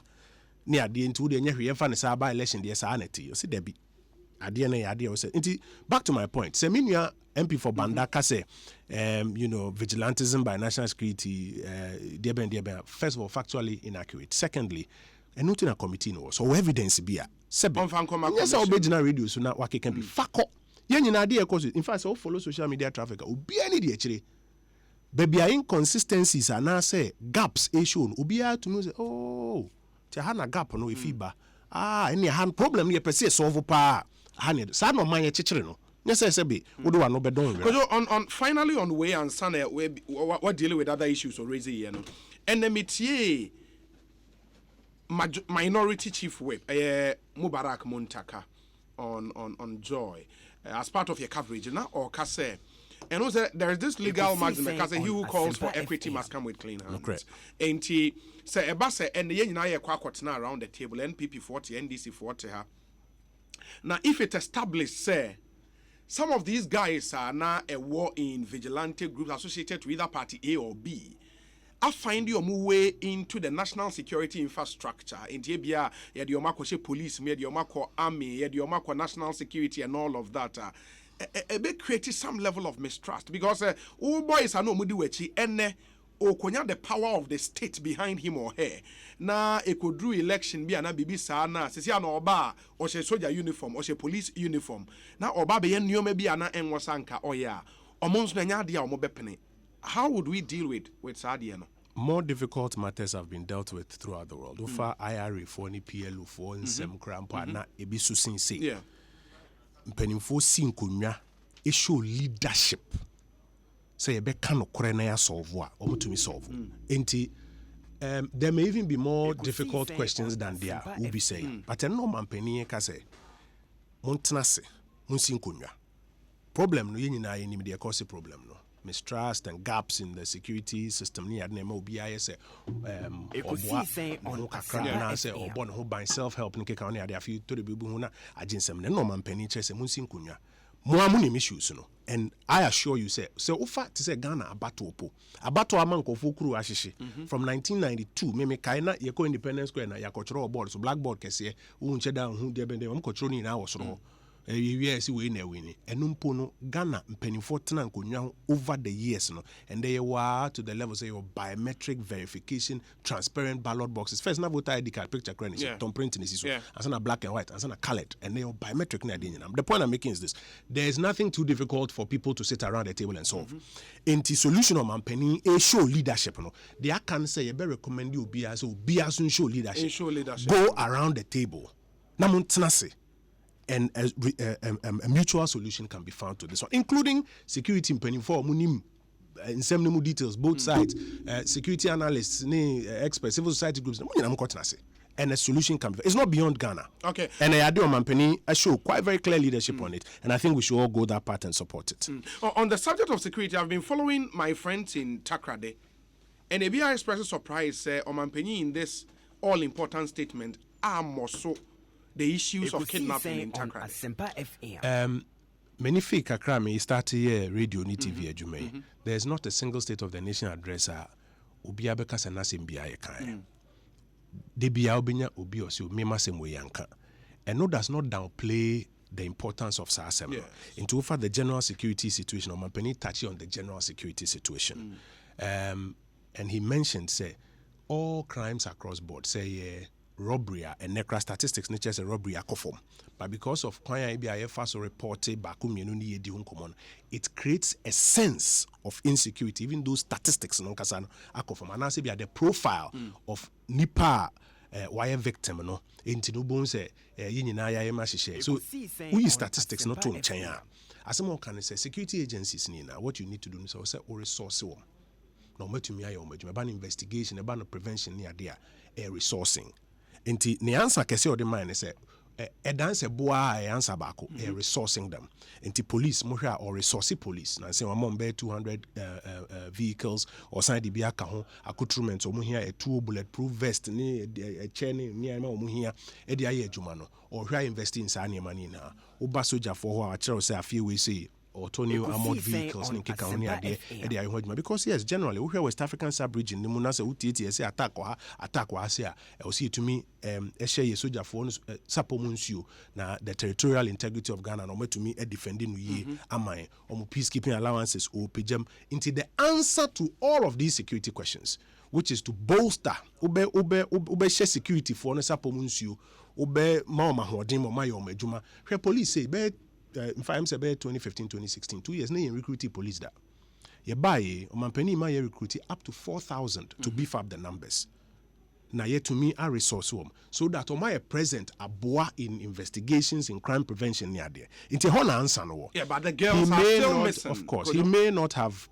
Ni ade nti wo de nya hwe fa ne sa ba election de sa anati. You see there be back to my point. Seminia MP for Bandaka say, vigilantism by national security, first of all, factually inaccurate. Secondly, and not in a committee no. So evidence be a yes, our original radio so now what can be fako. Yen idea cause in fact, so follow social media traffic. Ubi any day actually. Baby inconsistencies and now say gaps shown. Ubia to know say, oh, Tehana gap no ifiba. Any hand problem ye per se solve pa. Hani sa no man ye chichire no. Nyese se be wo do no be don. Because on finally on way and son what dealing with other issues or raising you know. Enmity minority chief whip Mubarak Muntaka on Joy as part of your coverage now or Kase. And also there is this legal maximum because he who calls for equity must come with clean hands. Correct. And he say Ebase and the Yenaya Kwakotna around the table, NPP 40, NDC 40 her. Now if it established say some of these guys are now a war in vigilante groups associated to either party A or B. I find your way into the national security infrastructure. In Tibia, you had your police, you had your army, you had your national security, and all of that. A bit created some level of mistrust because all boys are no mudiwechi and okonya the power of the state behind him or her. Na e could do election be ana bibi sana sisi ana oba or she soldier uniform or she police uniform. Na oba be yen nyome bi ana enwasanka oya. Omons na nya dia omobepene. How would we deal with Sadia no? More difficult matters have been dealt with throughout the world. Ufa IRA for ni PLO for nsem krampa na ebisu sinse. Yeah. Mpenimfo sinkonwa e show leadership. Say you can no kore na ya solve wa omutumi solve. Enti there may even be more difficult questions than there will be saying. But no man penny ka say montenase monsinkonwa. Problem no yenyina ye nim de cause problem no. Mistrust and gaps in the security system near Nemo BIS Ekosiisen Sona2019 by self-help in Kekani at a few to the Bibuna aginsem no man penny chess and Munsin Kunya. Moamunim issues, no. And I assure you, say, so ufa to say Ghana abato amanko fukuru ashishi from 1992. Me kaina yeko Independence Square na yakochro board so blackboard kese unche down who debende amkochro ni na wasro. Yes, we na winning. Enumpo no Ghana mpenifo tena nkonwa over the years no, and they were to the level say your biometric verification, transparent ballot boxes. First na voter ID card picture credit, don't print in this and sana black and white, and sana colored, and they are biometric na dinner. The point I'm making is this: there is nothing too difficult for people to sit around the table and solve. In the solution of mampeni, a show leadership no. They can say you better recommend you be as show leadership. Go around the table. Namun tnase. And a mutual solution can be found to this one, including security for munim in some details, both sides, security analysts, experts, civil society groups, and a solution can be. It's not beyond Ghana. Okay. And I do I show quite very clear leadership on it, and I think we should all go that part and support it. On the subject of security, I've been following my friends in Takrade, and ABI expresses surprise on Mampeni in this all-important statement, more so the issues of kidnapping in Takrade. Many fake Akrami started here radio ni TV adwuma. There's not a single state of the nation addresser obi abeka sanase mbia yekan. De bia obenya obi osi mema semwe yanka. And no does not downplay the importance of SASEM. Yes. Into over the general security situation, or Mampeni touched on the general security situation. And he mentioned say all crimes across board say robbery and necra statistics nature a robbery akofom, but because of kwanya IBIF reported common, it creates a sense of insecurity. Even those statistics no kasano akofom, and also be the profile of nipa wire victim no into no bones yinina ya mashishe. So we use statistics not to chanya. As someone can say security agencies nina, what you need to do is say or resource one. No matter me about investigation, about prevention near there, resourcing. Inti ni answer kese odi mind say e dance boa e answer bako resourcing them. Inti police mohwa or resource police na say one be 200 vehicles or sign the biaka ho accoutrements o mohia a two bulletproof vest ni a chain ni ma o mohia e dia ye adwuma no or hwa invest in sa ne mani na oba soldier for ho a kire say afie we say or new armored vehicles in Kika because yes, generally we West African sub-region, the Munasa Uti say attack wa say I see to me share soldier for Sapomunsu na the territorial integrity of Ghana no to me a defending ye amai or peacekeeping allowances or pijam into the answer to all of these security questions, which is to bolster ube share security for Sapomunsu ube mama hodim or my omejuma where police say if I'm saying 2015, 2016, 2 years, you recruited police that. You buy, Omampeni ma recruited up to 4,000 to beef up the numbers. na yet to me a resource so that Omaya present aboa in investigations in crime prevention near there. It's a whole answer no. Yeah, but the girls are still missing. Of course, he may not have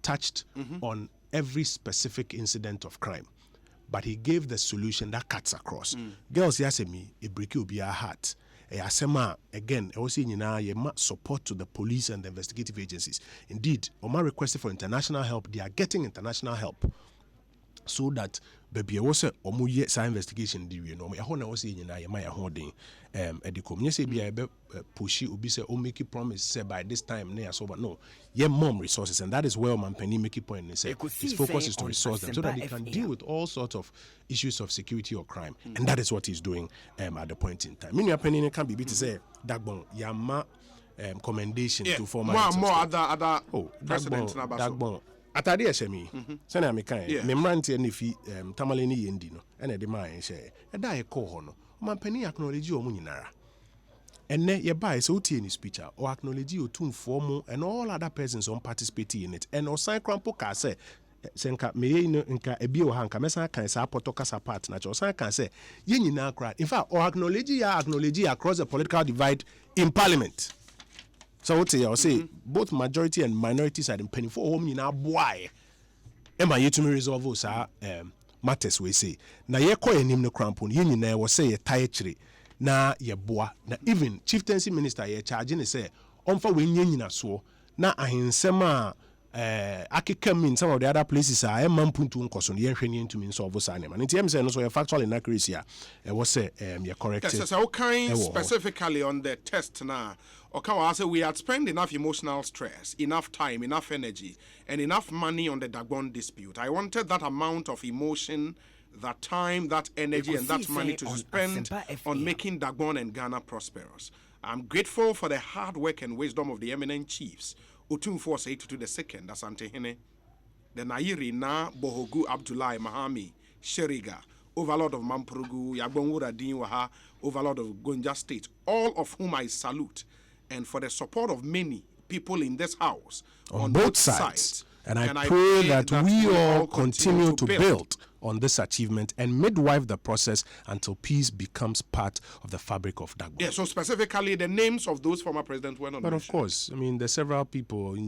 touched on every specific incident of crime, but he gave the solution that cuts across. Girls, yes, me, a break will be a heart. Again, I was saying support to the police and the investigative agencies. Indeed, Omar requested for international help. They are getting international help so that baby was a omuye sa investigation di we no me ho na was saying na my holding edicom nye say bia be pushy obi say o make promise say by this time na so but no ye mom resources, and that is where man penny make point and say his focus is to resource them so that they can deal with all sorts of issues of security or crime, and that is what he's doing at the point in time. Many penny can be to say dagbon yama commendation to former more other presidents na dagbon atade SME sɛ na mekan me mrantie ne fi tamale ne yendi no ɛna de ma yɛn hyɛ ɛda yɛkɔ hɔ no ɔmampani acknowledge ɔmo nyinara ɛnɛ yɛbae sɛ wotie ne speech a ɔ acknowledge otumfoɔ mu and all other persons on participating in it, and ɔsan krampo ka sɛ nka meyɛ no nka ebi wɔ ha nka mɛsan kan saa pɔtɔ kasa part na kyɛ ɔsan kan sɛ yɛn nyinaa kora in fact ɔ acknowledge across the political divide in parliament. So what I say, both majority and minority side in penny for home in our boy. Am I yet to resolve those matters we say. Na ye call him no crampon, yin was say a tie na ye boa. Na even chieftaincy minister ye charging say, on for when yin so na ahinsema akeka in some of the other places are mampuntu nkoso ye hwene ntumi nso obo sa ne man. Nti em say no so factual inaccuracy a was say ye correct. Yes, so kind specifically on the test now. Okay, say we had spent enough emotional stress, enough time, enough energy, and enough money on the Dagbon dispute. I wanted that amount of emotion, that time, that energy, and that money to spend on making Dagbon and Ghana prosperous. I'm grateful for the hard work and wisdom of the eminent chiefs. Otumfuo Seitu the second, Asante Hene, the Nairi Na Bohogu Abdullahi Mahami Sheriga, Overlord of Mampurugu, Yagbonwura Dinwaha, Overlord of Gonja State, all of whom I salute, and for the support of many people in this house on both sides. And I pray that we all continue to build on this achievement and midwife the process until peace becomes part of the fabric of Dagbon. Yeah, so specifically the names of those former presidents were not mentioned. But of course, I mean, there's several people, some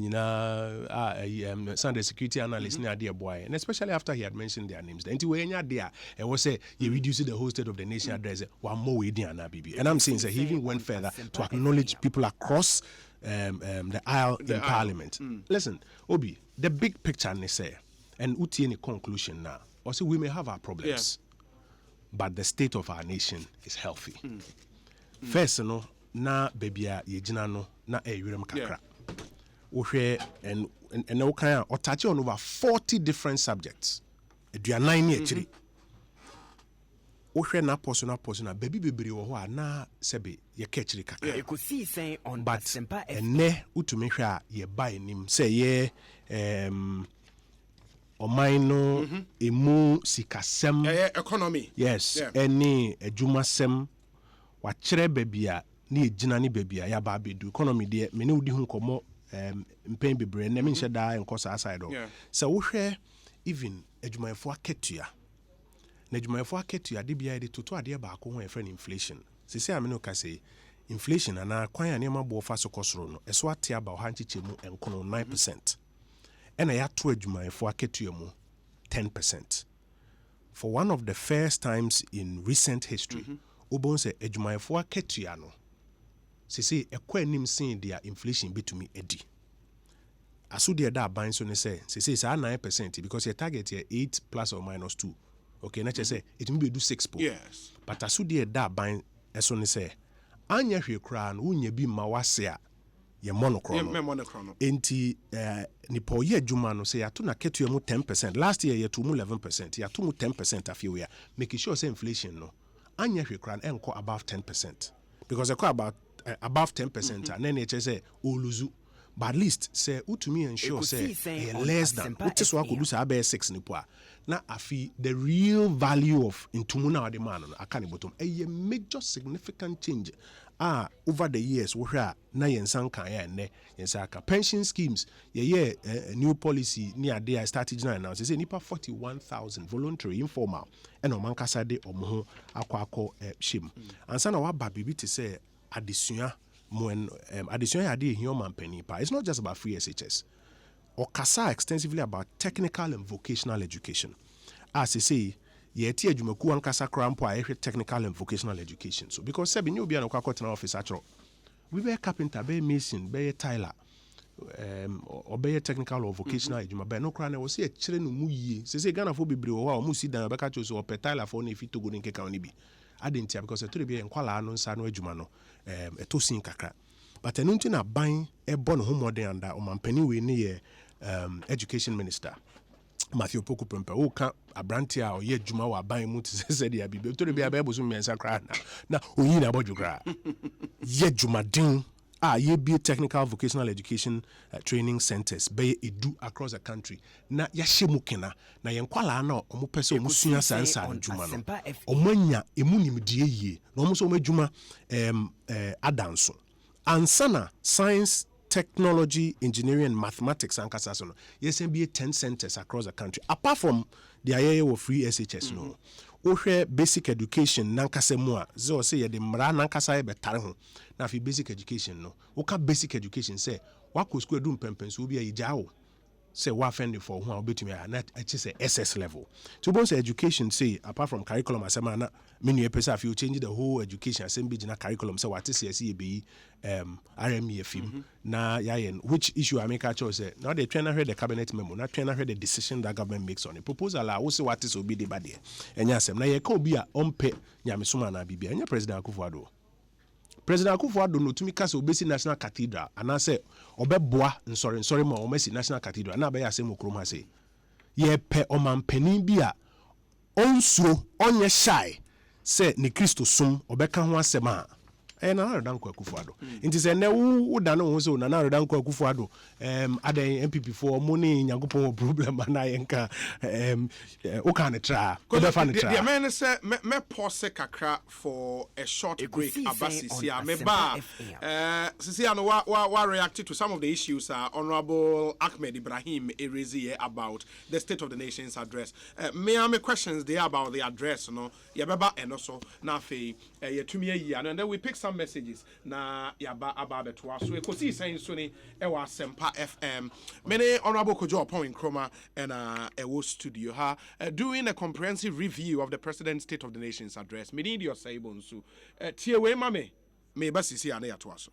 of the security analysts, and especially after he had mentioned their names. It was say he reduced the whole state of the nation address one more way, and I'm saying that he even went further to acknowledge people across the aisle in Parliament. Listen, Obi, the big picture, they say, and uti any conclusion now. Also, we may have our problems, but the state of our nation is healthy. First, no, na babya yejina no na eyurem kakra. Ohwe and no kan or touch on over 40 different subjects. Eduanan ni echiri. Ohwe na poso na baby bebere wo ho a na sebe ye ka echiri kakra. Ekosiisen on but Asempa ene utumi hwe a ye ba enim say ye Omaino emu sikasem economy. Yes, any adwumasem wachire babia na ejina ne babia ya ba bedu economy de me ne udi hu komo mpem bebre na me nhye da enkosa aside o. So wo hwe even adwumayefo aketua. Na adwumayefo aketua de bia de toto ade ba ko ho efre inflation. Sese amene o ka say inflation ana kwan ya ma bo fa so kosoro no eso ate aba o hanchichemu enkono 9%. And I had to adwumayefo aketua mu 10%. For one of the first times in recent history, obon say adwumayefo aketua no say ekwa nim sin their inflation betumi edi. Aso de da ban so ne say 9% because your target here 8 plus or minus 2. Okay, na say it may do 6 po. Yes. But aso de da ban eso ne say anya hwe kra no unya bi ma wase a ye monochrome. Enti nipo ye adwuma no say ato na ketua mu 10%. Last year ye to mu 11%. Ya to mu 10% afie we making sure say inflation no anya hwe kra enko above 10%. Because e ko about above 10% and then it say o lose. but at least say utumi ensure say less than what is what could do say 6 nipo na afi the real value of intumuna or the man akani bottom a major significant change over the years we na yensan kan ya ne yensaka pension schemes a new policy near there started now say nipa 41,000 voluntary informal and o mankasa de omo akọ shim ansa na wa ba bibi to say addition when addition ya dey human penny pa. It's not just about free SHS or kasa extensively about technical and vocational education. As I say, yeti adwumaku ankasa krampo a technical and vocational education. So because sebi ni obi an kwa kwatena office atro. We be carpenter, be mason, be tiler, or be technical or vocational adwuma. Be no kra na wo se e kire no mu yie. Se Ghana fo bebre wo ha o mu si dan be ka cho so o tiler fo na fi to go nke kan ni bi. Adentia because to be enkwala no nsa no adwuma no etosin kakra. But enunti na ban e bon ho modern under o mampani we ne education minister Matthew Poku Prempe o ka abrantia o ye adwuma wa ban mu te se de abibe to be abebo so mensa kra na oyi na bodwo kra ye adwumaden ye be technical vocational education training centers be edu across the country na ya shemu kena na yenkwala na omo pese omo sua sansa adwuma no omanya emu nimdie yie na omo so omo adwuma adanso ansana science technology engineering and mathematics and kasasono yes be 10 centers across the country apart from the area of free SHS no ohwe basic education nankasa mu a ze say ye de mra nankasa ye betare ho na fi basic education no woka basic education say wako school edu mpempen so obi a yigyawo say wa offend for ho a obetumi a na achi say SS level so bon say education say apart from curriculum asema na menu epesa fi change the whole education assembly gina curriculum say what is ye be RME film na yayen which issue I make a choice say now they trying to hear the cabinet memo not trying to hear the decision that government makes on the proposal I say what is obi de bade enya asem na ye ka obi a ompe nyamesoma na bibia enya President Akufo-Addo no tumi kasa obesi National Cathedral ana say obeboa nsori ma omesi National Cathedral na be ya asem Nkrumah say ye pe omampanin bi a onsuro onye shy say ni Kristo som obeka ho asem a na Danko Akufo-Addo nti say na wo da no ho so na Danko Akufo-Addo adan MPP for money nyagopon problem na yenka o kan tra o da fa ne tra the man say me pause kakra for a short break abasisi a me ba sisi ano wa react to some of the issues Honorable Ahmed Ibrahim Erezi about the State of the Nation's address. Me questions there about the address no ye beba enoso na fe ye tumi ayi and then we pick some messages na yaba about to us so Ekosiisen Sona ewa Sempa FM many Honorable Kojo Oppong Nkrumah and ewo studio ha doing a comprehensive review of the President's State of the Nation's address. Me need your say bonsu tie we mame me basisi ane ya to aso.